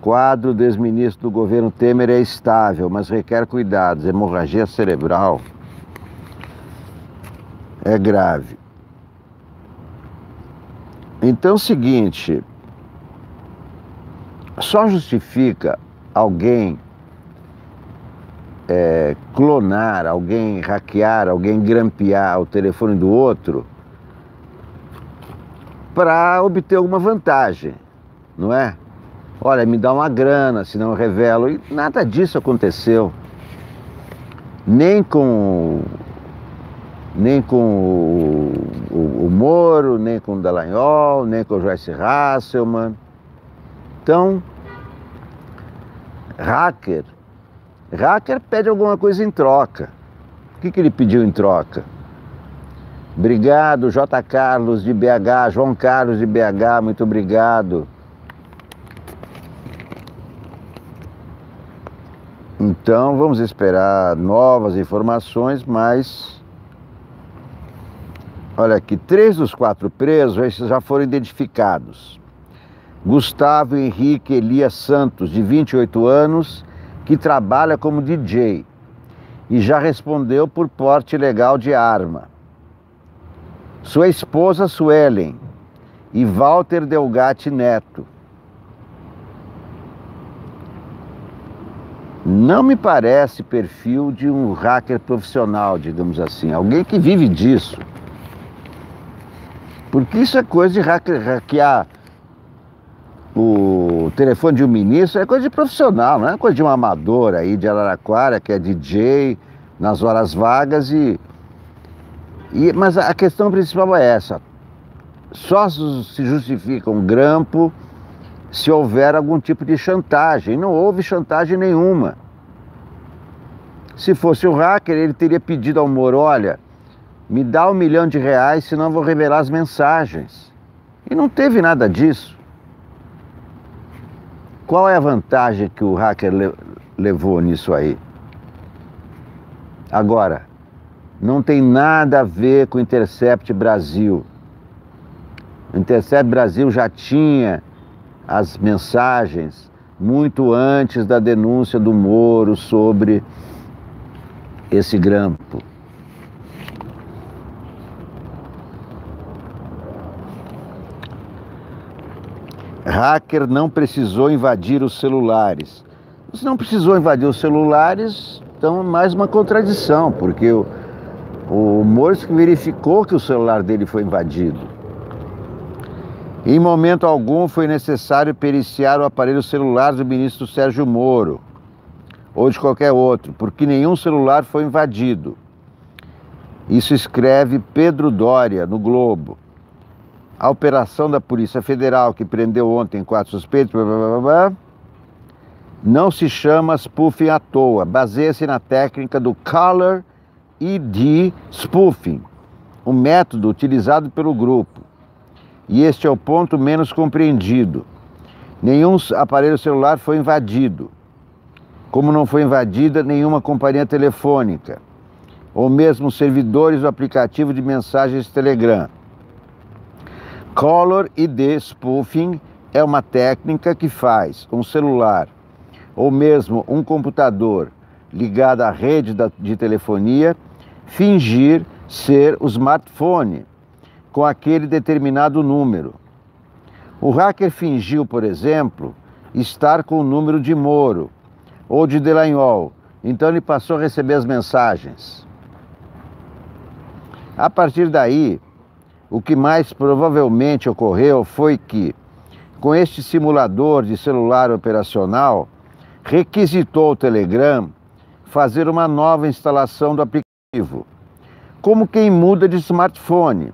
Quadro do ex-ministro do governo Temer é estável, mas requer cuidados. Hemorragia cerebral é grave. Então é o seguinte, só justifica alguém clonar, alguém hackear, alguém grampear o telefone do outro para obter alguma vantagem, não é? Olha, me dá uma grana, senão eu revelo. E nada disso aconteceu. Nem com o Moro, nem com o Dallagnol, nem com o Joyce Hasselman. Então, hacker pede alguma coisa em troca. O que ele pediu em troca? Obrigado, J. Carlos de BH, João Carlos de BH, muito obrigado. Então, vamos esperar novas informações, mas... Olha aqui, 3 dos 4 presos já foram identificados. Gustavo Henrique Elias Santos, de 28 anos, que trabalha como DJ e já respondeu por porte ilegal de arma. Sua esposa Suelen e Walter Delgatti Neto. Não me parece perfil de um hacker profissional, digamos assim, alguém que vive disso. Porque isso é coisa de hackear o telefone de um ministro, é coisa de profissional, não é coisa de um amador aí de Araraquara, que é DJ nas horas vagas mas a questão principal é essa. Só se justifica um grampo se houver algum tipo de chantagem. Não houve chantagem nenhuma. Se fosse o hacker, ele teria pedido ao Moro, olha, me dá R$1 milhão, senão eu vou revelar as mensagens. E não teve nada disso. Qual é a vantagem que o hacker levou nisso aí? Agora, não tem nada a ver com o Intercept Brasil. O Intercept Brasil já tinha as mensagens muito antes da denúncia do Moro sobre esse grampo. Hacker não precisou invadir os celulares. Se não precisou invadir os celulares, então mais uma contradição, porque o Moro verificou que o celular dele foi invadido. Em momento algum foi necessário periciar o aparelho celular do ministro Sérgio Moro, ou de qualquer outro, porque nenhum celular foi invadido. Isso escreve Pedro Doria, no Globo. A operação da Polícia Federal, que prendeu ontem 4 suspeitos, não se chama spoofing à toa, baseia-se na técnica do Caller ID Spoofing, um método utilizado pelo grupo. E este é o ponto menos compreendido. Nenhum aparelho celular foi invadido, como não foi invadida nenhuma companhia telefônica, ou mesmo servidores do aplicativo de mensagens Telegram. Caller ID Spoofing é uma técnica que faz um celular ou mesmo um computador ligado à rede de telefonia fingir ser o smartphone com aquele determinado número. O hacker fingiu, por exemplo, estar com o número de Moro ou de Dallagnol, então ele passou a receber as mensagens. A partir daí, o que mais provavelmente ocorreu foi que, com este simulador de celular operacional, requisitou o Telegram fazer uma nova instalação do aplicativo, como quem muda de smartphone,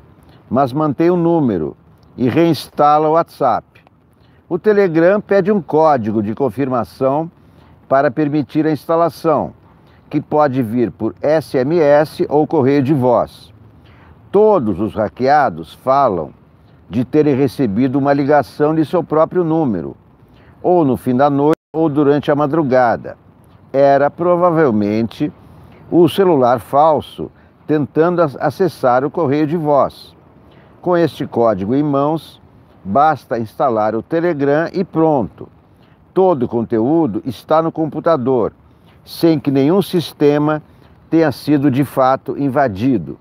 mas mantém o número e reinstala o WhatsApp. O Telegram pede um código de confirmação para permitir a instalação, que pode vir por SMS ou correio de voz. Todos os hackeados falam de terem recebido uma ligação de seu próprio número, ou no fim da noite ou durante a madrugada. Era provavelmente o celular falso tentando acessar o correio de voz. Com este código em mãos, basta instalar o Telegram e pronto. Todo o conteúdo está no computador, sem que nenhum sistema tenha sido de fato invadido.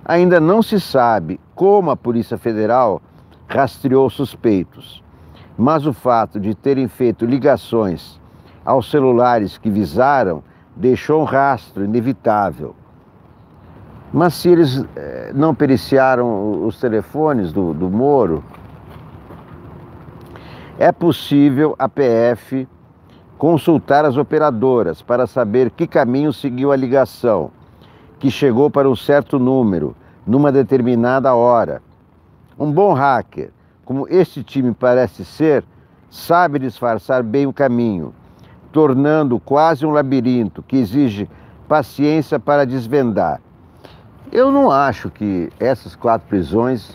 Ainda não se sabe como a Polícia Federal rastreou suspeitos, mas o fato de terem feito ligações aos celulares que visaram deixou um rastro inevitável. Mas se eles não periciaram os telefones do Moro, é possível a PF consultar as operadoras para saber que caminho seguiu a ligação, que chegou para um certo número, numa determinada hora. Um bom hacker, como este time parece ser, sabe disfarçar bem o caminho, tornando quase um labirinto que exige paciência para desvendar. Eu não acho que essas 4 prisões,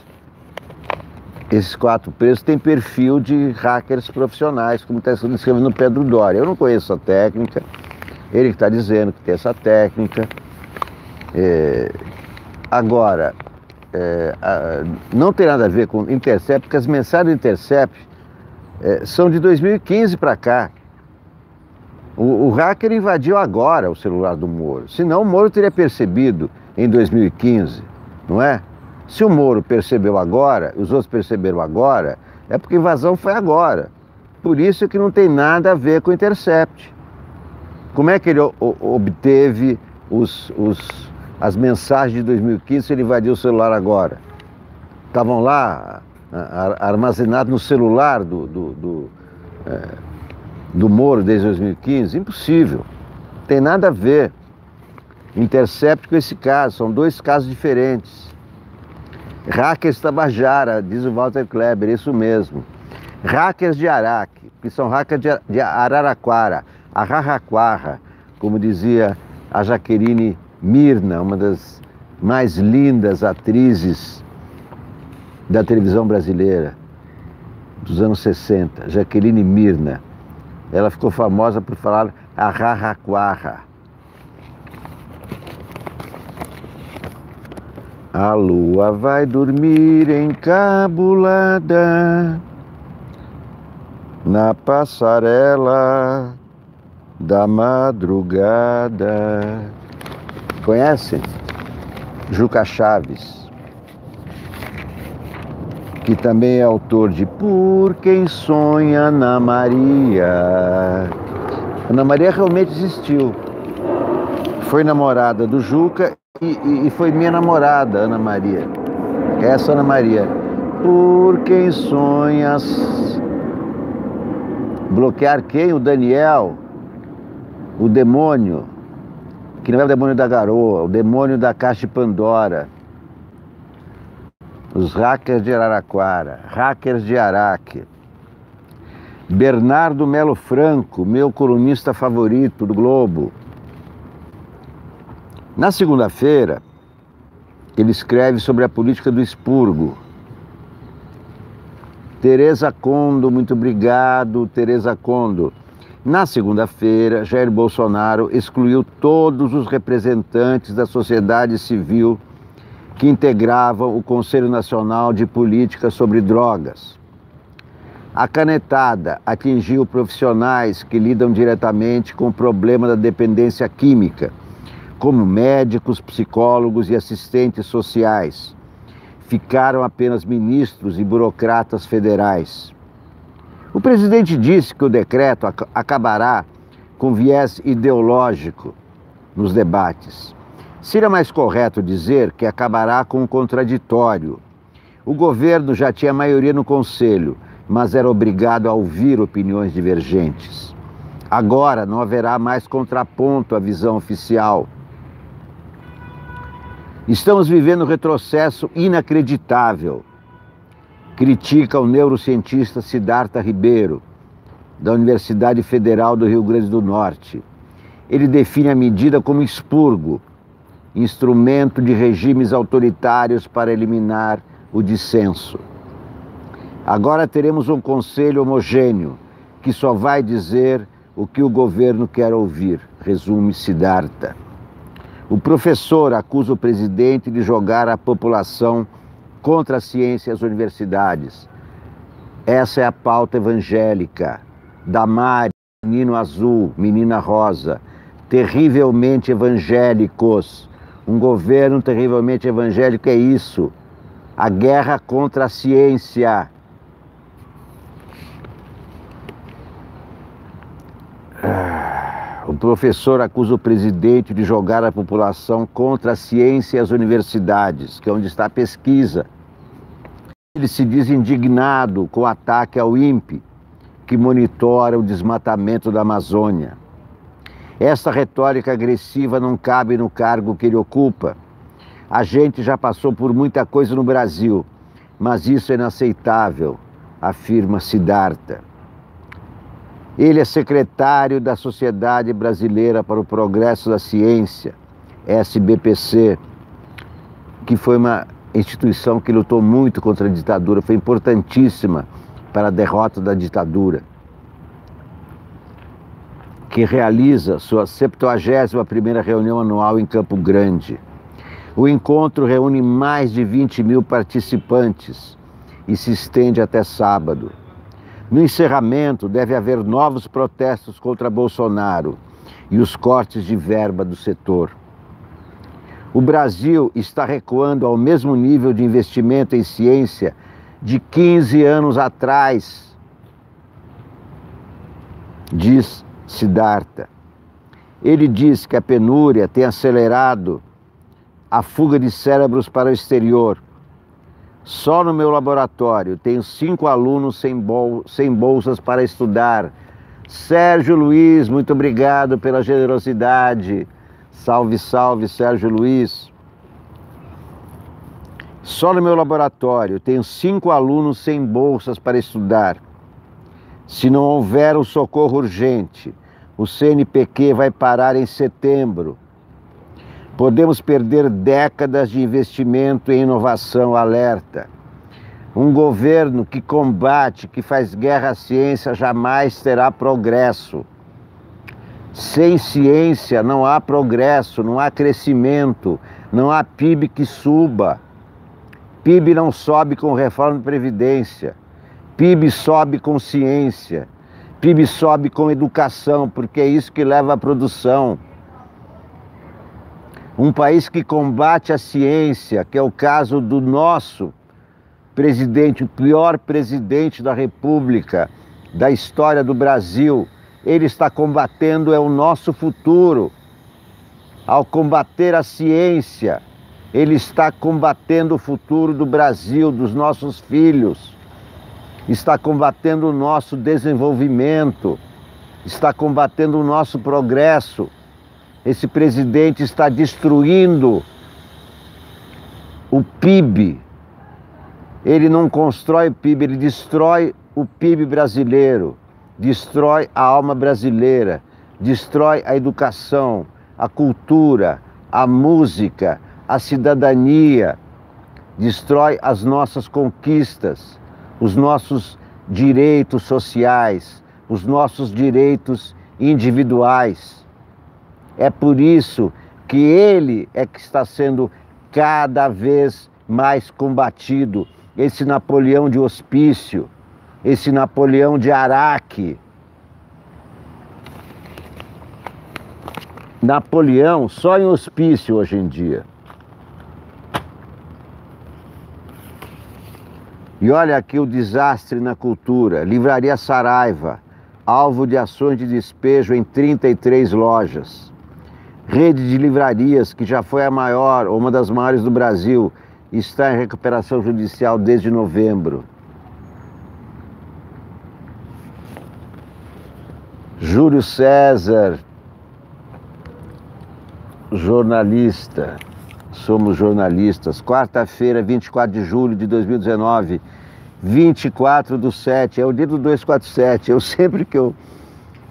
esses 4 presos, têm perfil de hackers profissionais, como está escrevendo no Pedro Doria. Eu não conheço a técnica, ele que está dizendo que tem essa técnica. Agora, não tem nada a ver com Intercept, porque as mensagens do Intercept são de 2015 para cá. O hacker invadiu agora o celular do Moro, senão o Moro teria percebido em 2015, não é? Se o Moro percebeu agora, os outros perceberam agora, é porque a invasão foi agora. Por isso que não tem nada a ver com o Intercept. Como é que ele obteve as mensagens de 2015 se ele invadiu o celular agora? Estavam lá armazenados no celular do Moro desde 2015? Impossível. Não tem nada a ver. Intercept com esse caso, são 2 casos diferentes. Hackers Tabajara, diz o Walter Kleber, isso mesmo. Hackers de Araque, que são hackers de Araraquara, Araraquara, como dizia a Jaqueline Mirna, uma das mais lindas atrizes da televisão brasileira dos anos 60, Jaqueline Mirna. Ela ficou famosa por falar Araraquara. A lua vai dormir encabulada na passarela da madrugada. Conhecem? Juca Chaves, que também é autor de Por Quem Sonha Ana Maria. Ana Maria realmente existiu. Foi namorada do Juca e foi minha namorada, Ana Maria. Essa Ana Maria. Por quem sonhas? Bloquear quem? O Daniel, o demônio, que não é o demônio da garoa, o demônio da caixa de Pandora. Os hackers de Araraquara, hackers de Araque. Bernardo Melo Franco, meu colunista favorito do Globo. Na segunda-feira, ele escreve sobre a política do expurgo. Tereza Kondo, muito obrigado, Tereza Kondo. Na segunda-feira, Jair Bolsonaro excluiu todos os representantes da sociedade civil que integravam o Conselho Nacional de Política sobre Drogas. A canetada atingiu profissionais que lidam diretamente com o problema da dependência química, como médicos, psicólogos e assistentes sociais. Ficaram apenas ministros e burocratas federais. O presidente disse que o decreto acabará com viés ideológico nos debates. Seria mais correto dizer que acabará com o contraditório. O governo já tinha maioria no Conselho, mas era obrigado a ouvir opiniões divergentes. Agora não haverá mais contraponto à visão oficial. Estamos vivendo um retrocesso inacreditável, critica o neurocientista Siddhartha Ribeiro, da Universidade Federal do Rio Grande do Norte. Ele define a medida como expurgo, instrumento de regimes autoritários para eliminar o dissenso. Agora teremos um conselho homogêneo, que só vai dizer o que o governo quer ouvir, resume Siddhartha. O professor acusa o presidente de jogar a população contra a ciência e as universidades. Essa é a pauta evangélica. Damari, menino azul, menina rosa, terrivelmente evangélicos. Um governo terrivelmente evangélico é isso. A guerra contra a ciência. O professor acusa o presidente de jogar a população contra a ciência e as universidades, que é onde está a pesquisa. Ele se diz indignado com o ataque ao INPE, que monitora o desmatamento da Amazônia. Essa retórica agressiva não cabe no cargo que ele ocupa. A gente já passou por muita coisa no Brasil, mas isso é inaceitável, afirma Siddhartha. Ele é secretário da Sociedade Brasileira para o Progresso da Ciência, SBPC, que foi uma instituição que lutou muito contra a ditadura, foi importantíssima para a derrota da ditadura, que realiza sua 71ª reunião anual em Campo Grande. O encontro reúne mais de 20.000 participantes e se estende até sábado. No encerramento, deve haver novos protestos contra Bolsonaro e os cortes de verba do setor. O Brasil está recuando ao mesmo nível de investimento em ciência de 15 anos atrás, diz Siddhartha. Ele diz que a penúria tem acelerado a fuga de cérebros para o exterior. Só no meu laboratório tenho 5 alunos sem bolsas para estudar. Sérgio Luiz, muito obrigado pela generosidade. Salve, salve, Sérgio Luiz. Só no meu laboratório tenho 5 alunos sem bolsas para estudar. Se não houver um socorro urgente, o CNPq vai parar em setembro. Podemos perder décadas de investimento em inovação, alerta. Um governo que combate, que faz guerra à ciência, jamais terá progresso. Sem ciência não há progresso, não há crescimento, não há PIB que suba. PIB não sobe com reforma de Previdência. PIB sobe com ciência. PIB sobe com educação, porque é isso que leva à produção. Um país que combate a ciência, que é o caso do nosso presidente, o pior presidente da República, da história do Brasil, ele está combatendo o nosso futuro. Ao combater a ciência, ele está combatendo o futuro do Brasil, dos nossos filhos. Está combatendo o nosso desenvolvimento, está combatendo o nosso progresso. Esse presidente está destruindo o PIB. Ele não constrói o PIB, ele destrói o PIB brasileiro, destrói a alma brasileira, destrói a educação, a cultura, a música, a cidadania, destrói as nossas conquistas, os nossos direitos sociais, os nossos direitos individuais. É por isso que ele é que está sendo cada vez mais combatido. Esse Napoleão de Hospício, esse Napoleão de Araque. Napoleão só em hospício hoje em dia. E olha aqui o desastre na cultura. Livraria Saraiva, alvo de ações de despejo em 33 lojas. Rede de livrarias, que já foi a maior, ou uma das maiores do Brasil, está em recuperação judicial desde novembro. Júlio César, jornalista, somos jornalistas. Quarta-feira, 24 de julho de 2019, 24/7, é o dia do 247. Eu sempre que eu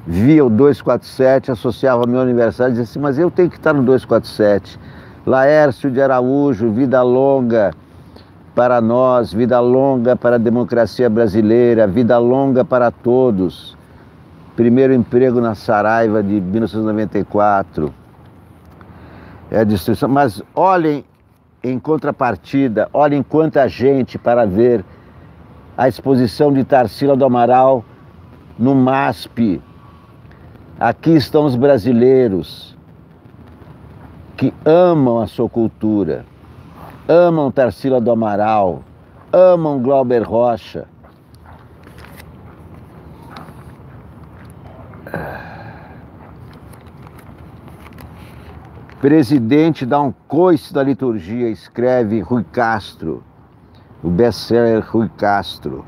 via o 247, associava ao meu aniversário e dizia assim, mas eu tenho que estar no 247. Laércio de Araújo, vida longa para nós, vida longa para a democracia brasileira, vida longa para todos. Primeiro emprego na Saraiva de 1994. É a destruição. Mas olhem, em contrapartida, olhem quanta gente para ver a exposição de Tarsila do Amaral no MASP. Aqui estão os brasileiros que amam a sua cultura, amam Tarsila do Amaral, amam Glauber Rocha. Presidente dá um coice da liturgia, escreve Rui Castro, o best-seller Rui Castro.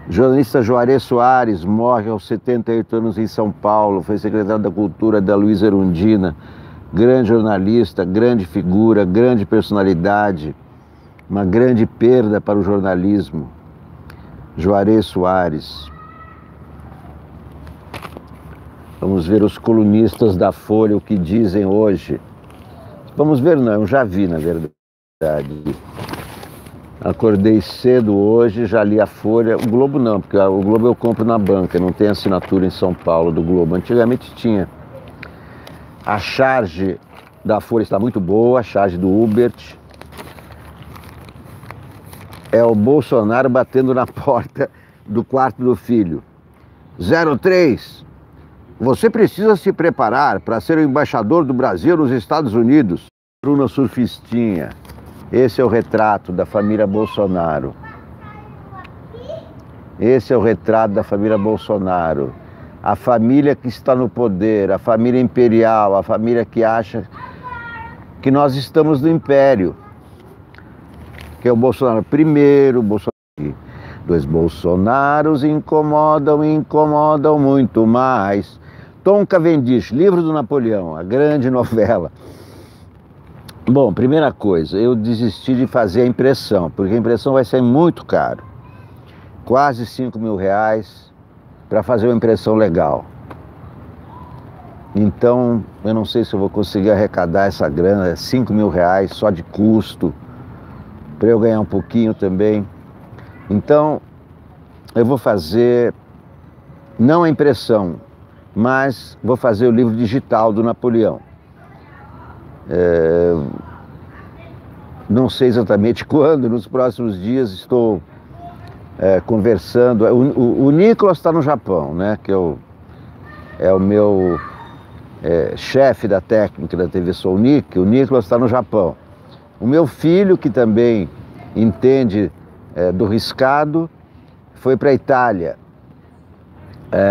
Jornalista Juarez Soares morre aos 78 anos em São Paulo, foi secretário da Cultura da Luísa Erundina, grande jornalista, grande figura, grande personalidade, uma grande perda para o jornalismo. Juarez Soares. Vamos ver os colunistas da Folha, o que dizem hoje. Vamos ver, não, eu já vi, na verdade. Acordei cedo hoje, já li a Folha. O Globo não, porque o Globo eu compro na banca, não tem assinatura em São Paulo do Globo. Antigamente tinha. A charge da Folha está muito boa, a charge do Hubert. É o Bolsonaro batendo na porta do quarto do filho. 03, você precisa se preparar para ser o embaixador do Brasil nos Estados Unidos. Bruna Surfistinha. Esse é o retrato da família Bolsonaro. Esse é o retrato da família Bolsonaro. A família que está no poder, a família imperial, a família que acha que nós estamos no império. Que é o Bolsonaro primeiro, o Bolsonaro. Dois Bolsonaros incomodam e incomodam muito mais. Tom Cavendish, livro do Napoleão, a grande novela. Bom, primeira coisa, eu desisti de fazer a impressão, porque a impressão vai ser muito caro. Quase R$5.000 para fazer uma impressão legal. Então, eu não sei se eu vou conseguir arrecadar essa grana, R$5.000 só de custo, para eu ganhar um pouquinho também. Então, eu vou fazer, não a impressão, mas vou fazer o livro digital do Napoleão. Não sei exatamente quando, nos próximos dias estou conversando. O Nicolas está no Japão, né? Que é o meu chefe da técnica da TV Soulnick. O Nicolas está no Japão. O meu filho, que também entende do riscado, foi para a Itália.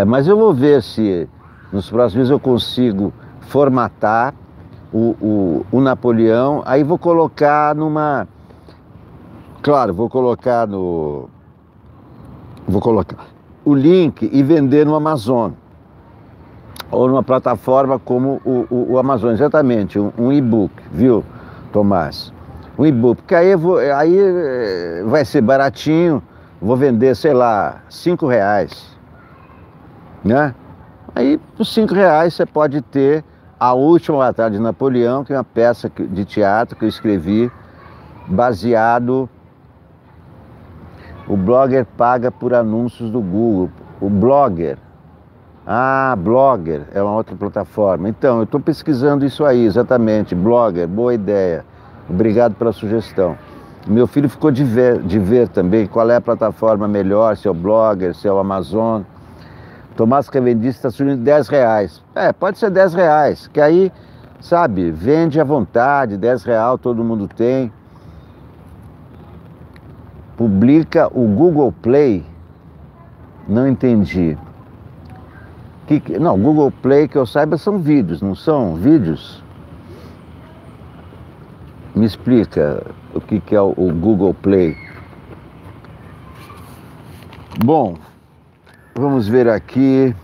Mas eu vou ver se nos próximos dias eu consigo formatar o Napoleão, aí vou colocar numa... Claro, vou colocar o link e vender no Amazon. Ou numa plataforma como o Amazon, exatamente, um e-book, viu, Tomás? Um e-book, porque aí vai ser baratinho, vou vender, sei lá, R$5, né? Aí, por R$5 você pode ter A Última Batalha de Napoleão, que é uma peça de teatro que eu escrevi, baseado... O Blogger paga por anúncios do Google. O Blogger... Blogger é uma outra plataforma. Então, eu estou pesquisando isso aí, exatamente. Blogger, boa ideia. Obrigado pela sugestão. Meu filho ficou de ver também qual é a plataforma melhor, se é o Blogger, se é o Amazon. Tomás Cavendish está subindo R$10. Pode ser R$10, que aí, sabe, vende à vontade, R$10 todo mundo tem. Publica o Google Play. Não entendi. Não, Google Play, que eu saiba, são vídeos, não são vídeos? Me explica o que é o Google Play. Bom, vamos ver aqui.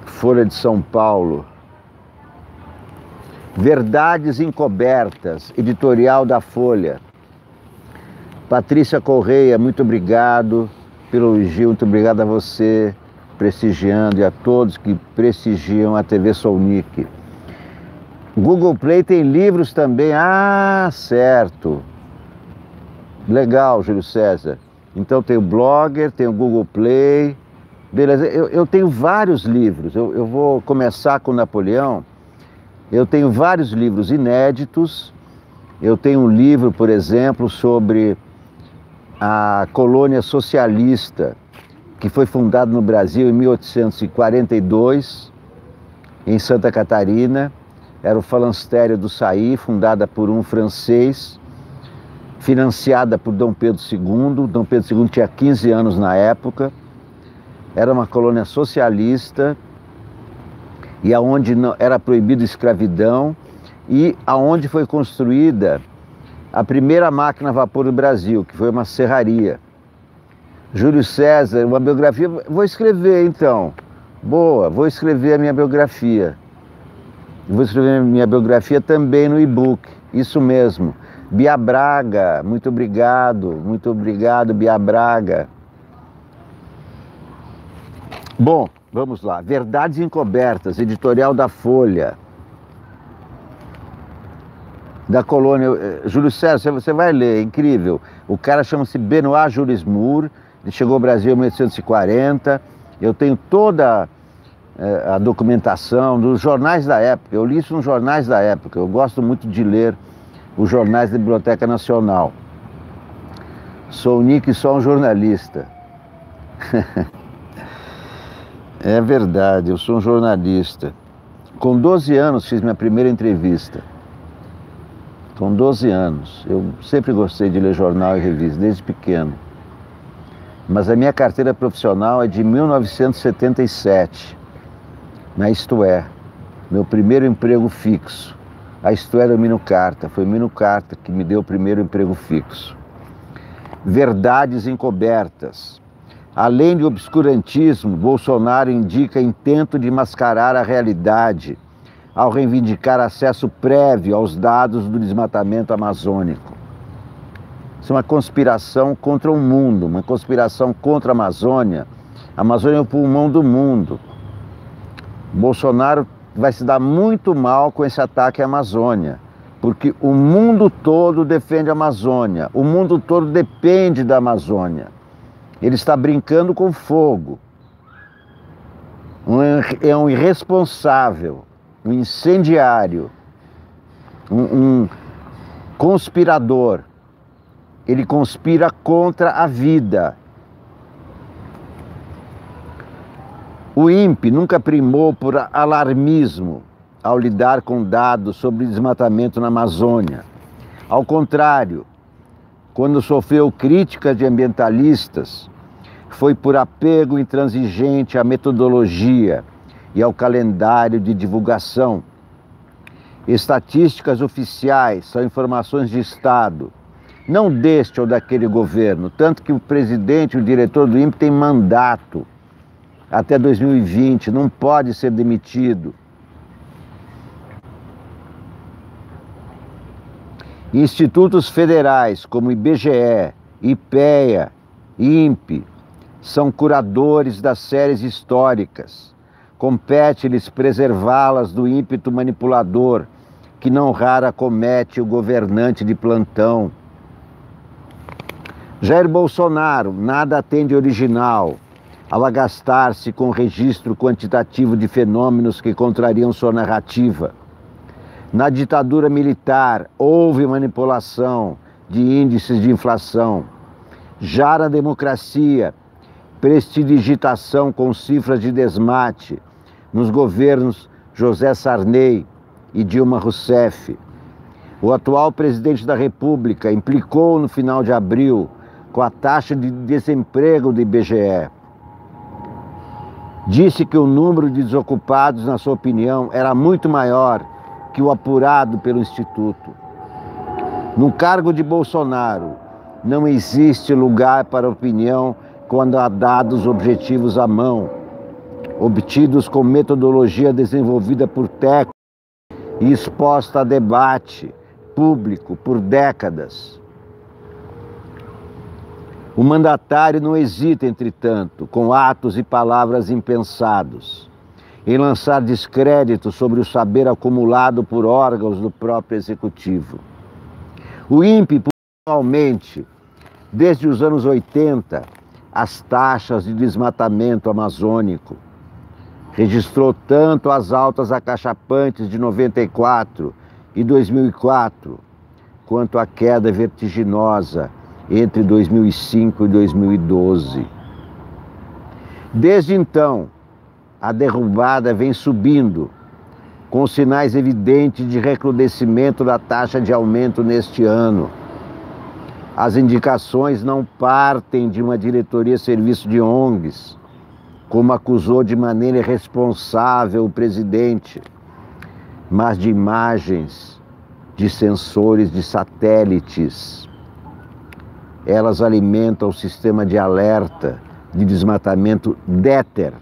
Folha de São Paulo. Verdades Encobertas, editorial da Folha. Patrícia Correia, muito obrigado pelo elogio, muito obrigado a você, prestigiando, e a todos que prestigiam a TV Sounic. Google Play tem livros também. Ah, certo. Legal, Júlio César. Então tem o Blogger, tem o Google Play. Beleza, eu tenho vários livros. Eu vou começar com Napoleão. Eu tenho vários livros inéditos. Eu tenho um livro, por exemplo, sobre a colônia socialista, que foi fundada no Brasil em 1842, em Santa Catarina. Era o Falanstério do Saí, fundada por um francês, financiada por Dom Pedro II. Dom Pedro II tinha 15 anos na época. Era uma colônia socialista, e aonde era proibida a escravidão, e aonde foi construída a primeira máquina a vapor do Brasil, que foi uma serraria. Júlio César, uma biografia, vou escrever então. Boa, vou escrever a minha biografia. Vou escrever a minha biografia também no e-book, isso mesmo. Bia Braga, muito obrigado, Bia Braga. Bom, vamos lá. Verdades Encobertas, editorial da Folha. Da colônia. Júlio César, você vai ler, é incrível. O cara chama-se Benoit Jules Moore, ele chegou ao Brasil em 1840. Eu tenho toda a documentação dos jornais da época. Eu li isso nos jornais da época. Eu gosto muito de ler os jornais da Biblioteca Nacional. Sou só um jornalista. É verdade, eu sou um jornalista. Com 12 anos fiz minha primeira entrevista. Com 12 anos. Eu sempre gostei de ler jornal e revista, desde pequeno. Mas a minha carteira profissional é de 1977. Na Isto É, meu primeiro emprego fixo. A Isto É do Mino Carta. Foi o Mino Carta que me deu o primeiro emprego fixo. Verdades Encobertas. Além de obscurantismo, Bolsonaro indica intento de mascarar a realidade ao reivindicar acesso prévio aos dados do desmatamento amazônico. Isso é uma conspiração contra o mundo, uma conspiração contra a Amazônia. A Amazônia é o pulmão do mundo. Bolsonaro vai se dar muito mal com esse ataque à Amazônia, porque o mundo todo defende a Amazônia, o mundo todo depende da Amazônia. Ele está brincando com fogo. É um irresponsável, um incendiário, um conspirador. Ele conspira contra a vida. O INPE nunca primou por alarmismo ao lidar com dados sobre desmatamento na Amazônia. Ao contrário, quando sofreu críticas de ambientalistas, foi por apego intransigente à metodologia e ao calendário de divulgação. Estatísticas oficiais são informações de Estado, não deste ou daquele governo, tanto que o presidente e o diretor do INPE têm mandato até 2020, não pode ser demitido. Institutos federais como IBGE, IPEA, INPE, são curadores das séries históricas. Compete-lhes preservá-las do ímpeto manipulador que não rara comete o governante de plantão. Jair Bolsonaro nada tem de original ao agastar-se com o registro quantitativo de fenômenos que contrariam sua narrativa. Na ditadura militar houve manipulação de índices de inflação. Já na democracia prestidigitação com cifras de desmate nos governos José Sarney e Dilma Rousseff. O atual presidente da República implicou no final de abril com a taxa de desemprego do IBGE. Disse que o número de desocupados, na sua opinião, era muito maior que o apurado pelo Instituto. No cargo de Bolsonaro, não existe lugar para opinião quando há dados objetivos à mão, obtidos com metodologia desenvolvida por técnicos e exposta a debate público por décadas. O mandatário não hesita, entretanto, com atos e palavras impensados, em lançar descrédito sobre o saber acumulado por órgãos do próprio Executivo. O INPE, principalmente, desde os anos 80, as taxas de desmatamento amazônico, registrou tanto as altas acachapantes de 94 e 2004, quanto a queda vertiginosa entre 2005 e 2012. Desde então, a derrubada vem subindo, com sinais evidentes de recrudescimento da taxa de aumento neste ano. As indicações não partem de uma diretoria serviço de ONGs, como acusou de maneira irresponsável o presidente, mas de imagens de sensores de satélites. Elas alimentam o sistema de alerta de desmatamento DETER,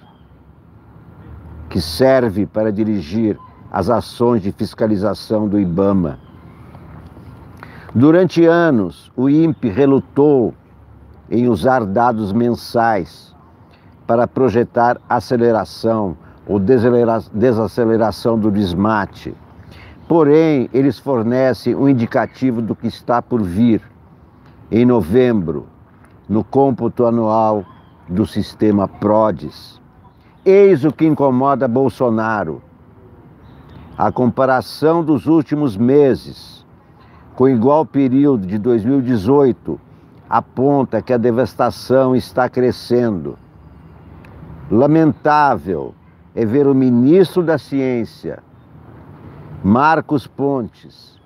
que serve para dirigir as ações de fiscalização do IBAMA. Durante anos, o INPE relutou em usar dados mensais para projetar aceleração ou desaceleração do desmate. Porém, eles fornecem um indicativo do que está por vir em novembro, no cômputo anual do sistema PRODES. Eis o que incomoda Bolsonaro. A comparação dos últimos meses com o igual período de 2018 aponta que a devastação está crescendo. Lamentável é ver o ministro da Ciência, Marcos Pontes,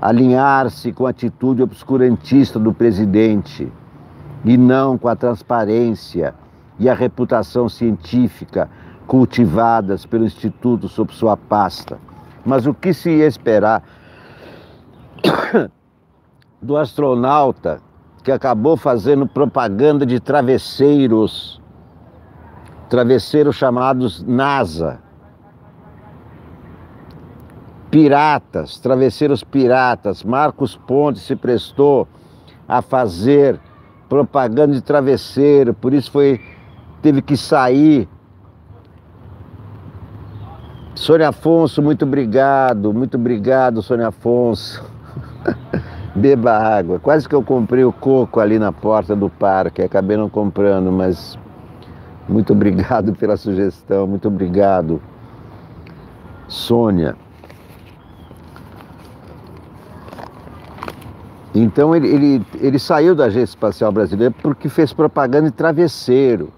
alinhar-se com a atitude obscurantista do presidente e não com a transparência e a reputação científica cultivadas pelo Instituto sob sua pasta. Mas o que se ia esperar do astronauta que acabou fazendo propaganda de travesseiros chamados NASA? Piratas, travesseiros piratas. Marcos Pontes se prestou a fazer propaganda de travesseiro, por isso teve que sair. Sônia Afonso, muito obrigado, Sônia Afonso. Beba água. Quase que eu comprei o coco ali na porta do parque, acabei não comprando, mas muito obrigado pela sugestão, muito obrigado, Sônia. Então ele saiu da Agência Espacial Brasileira porque fez propaganda de travesseiro.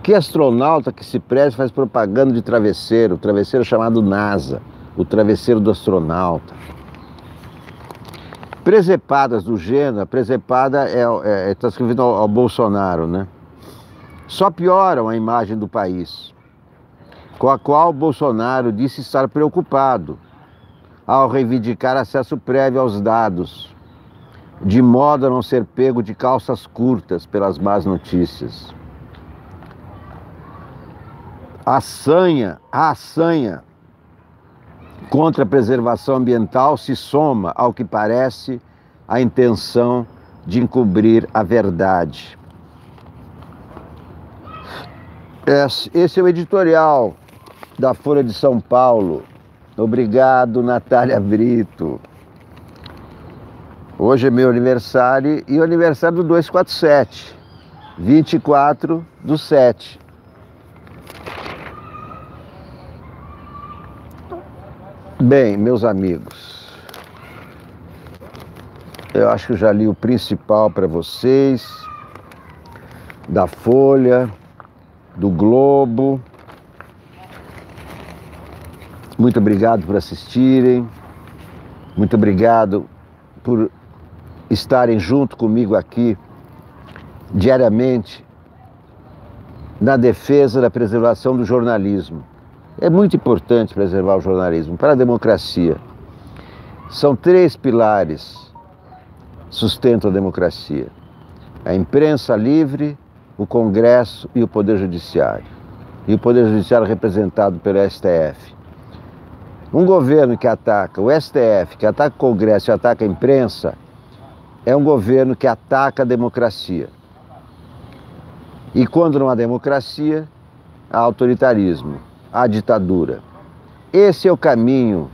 Que astronauta que se preze faz propaganda de travesseiro? O travesseiro chamado NASA, o travesseiro do astronauta. Presepadas do gênero, a presepada está escrevendo ao Bolsonaro, né? Só pioram a imagem do país, com a qual Bolsonaro disse estar preocupado ao reivindicar acesso prévio aos dados, de modo a não ser pego de calças curtas pelas más notícias. A assanha contra a preservação ambiental se soma, ao que parece, à intenção de encobrir a verdade. Esse é o editorial da Folha de São Paulo. Obrigado, Natália Brito. Hoje é meu aniversário e o aniversário do 247, 24/7. Bem, meus amigos, eu acho que eu já li o principal para vocês. da Folha, do Globo. Muito obrigado por assistirem, muito obrigado por estarem junto comigo aqui diariamente na defesa da preservação do jornalismo. É muito importante preservar o jornalismo para a democracia. São 3 pilares que sustentam a democracia: a imprensa livre, o Congresso e o Poder Judiciário. E o Poder Judiciário representado pelo STF. Um governo que ataca o STF, que ataca o Congresso e ataca a imprensa, é um governo que ataca a democracia. E quando não há democracia, há autoritarismo, há ditadura. Esse é o caminho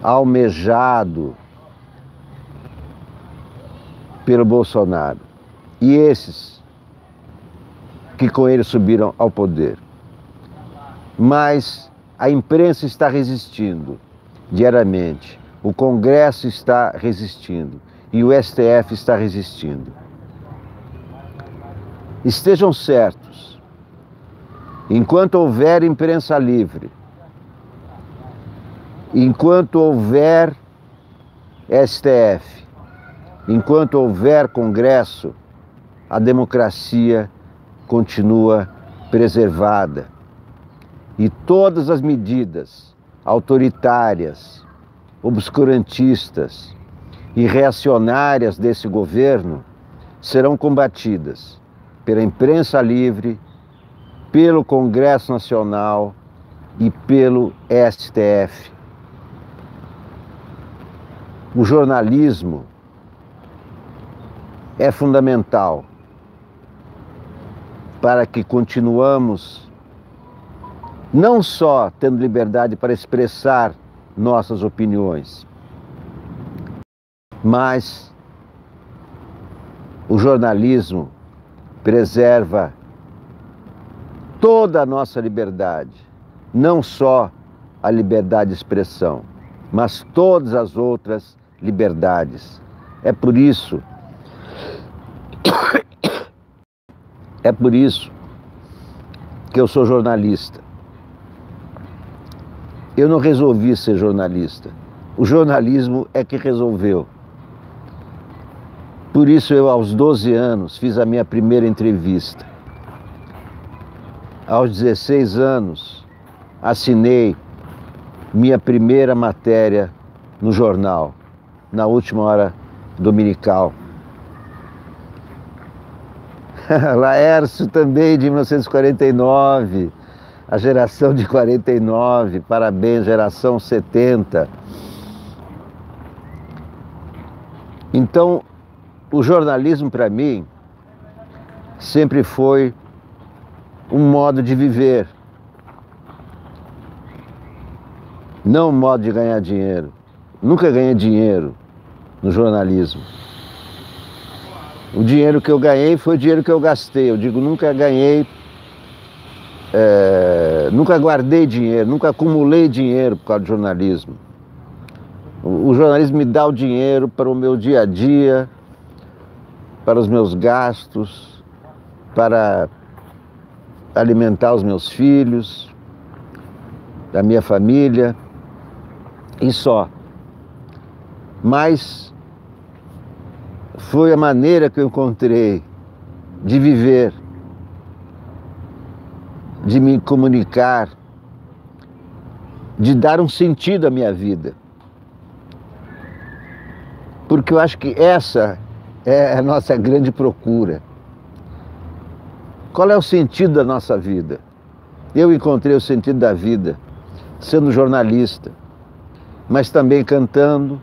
almejado pelo Bolsonaro. E esses que com ele subiram ao poder. Mas a imprensa está resistindo diariamente, o Congresso está resistindo e o STF está resistindo. Estejam certos, enquanto houver imprensa livre, enquanto houver STF, enquanto houver Congresso, a democracia continua preservada. E todas as medidas autoritárias, obscurantistas e reacionárias desse governo serão combatidas pela imprensa livre, pelo Congresso Nacional e pelo STF. O jornalismo é fundamental para que continuamos não só tendo liberdade para expressar nossas opiniões, mas o jornalismo preserva toda a nossa liberdade, não só a liberdade de expressão, mas todas as outras liberdades. É por isso que eu sou jornalista. Eu não resolvi ser jornalista. O jornalismo é que resolveu. Por isso eu, aos 12 anos, fiz a minha primeira entrevista. Aos 16 anos, assinei minha primeira matéria no jornal, na última hora dominical. Laércio também, de 1949. A geração de 49, parabéns, geração 70. Então, o jornalismo para mim sempre foi um modo de viver, não um modo de ganhar dinheiro. Nunca ganhei dinheiro no jornalismo. O dinheiro que eu ganhei foi o dinheiro que eu gastei. Eu digo, nunca ganhei. Nunca guardei dinheiro, nunca acumulei dinheiro por causa do jornalismo. O jornalismo me dá o dinheiro para o meu dia a dia, para os meus gastos, para alimentar os meus filhos, da minha família, e só. Mas foi a maneira que eu encontrei de viver, de me comunicar, de dar um sentido à minha vida. Porque eu acho que essa é a nossa grande procura. Qual é o sentido da nossa vida? Eu encontrei o sentido da vida sendo jornalista, mas também cantando,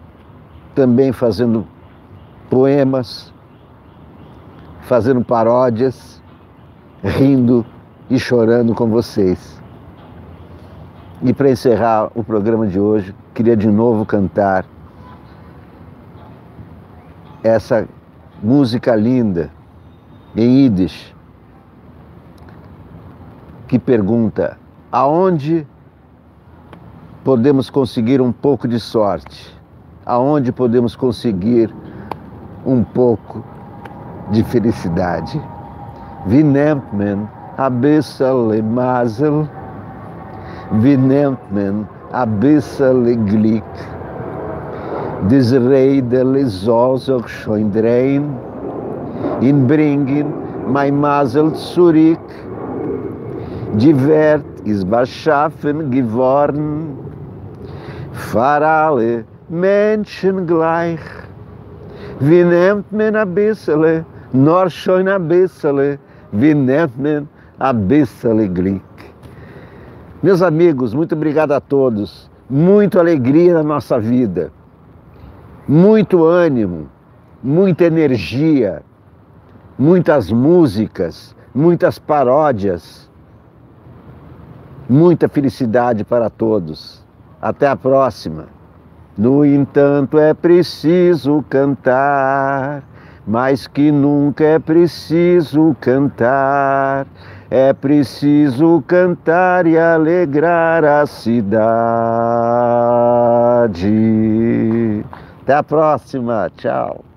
também fazendo poemas, fazendo paródias, rindo e chorando com vocês. E para encerrar o programa de hoje, queria de novo cantar essa música linda em Yiddish, que pergunta: aonde podemos conseguir um pouco de sorte? Aonde podemos conseguir um pouco de felicidade? wie nimmt man a bissel Mazel, wie nimmt man a bissel Glück. Dis Rädel soll sich schon drehen und bringen mein Mazel zurück. Die Welt ist beschaffen geworden, für alle Menschen gleich. Wie nimmt man a bissel, nur schon a bissel, wie nimmt man a bissel Glück. Meus amigos, muito obrigado a todos. Muita alegria na nossa vida. Muito ânimo, muita energia, muitas músicas, muitas paródias, muita felicidade para todos. Até a próxima. No entanto, é preciso cantar, mais que nunca é preciso cantar. É preciso cantar e alegrar a cidade. Até a próxima. Tchau.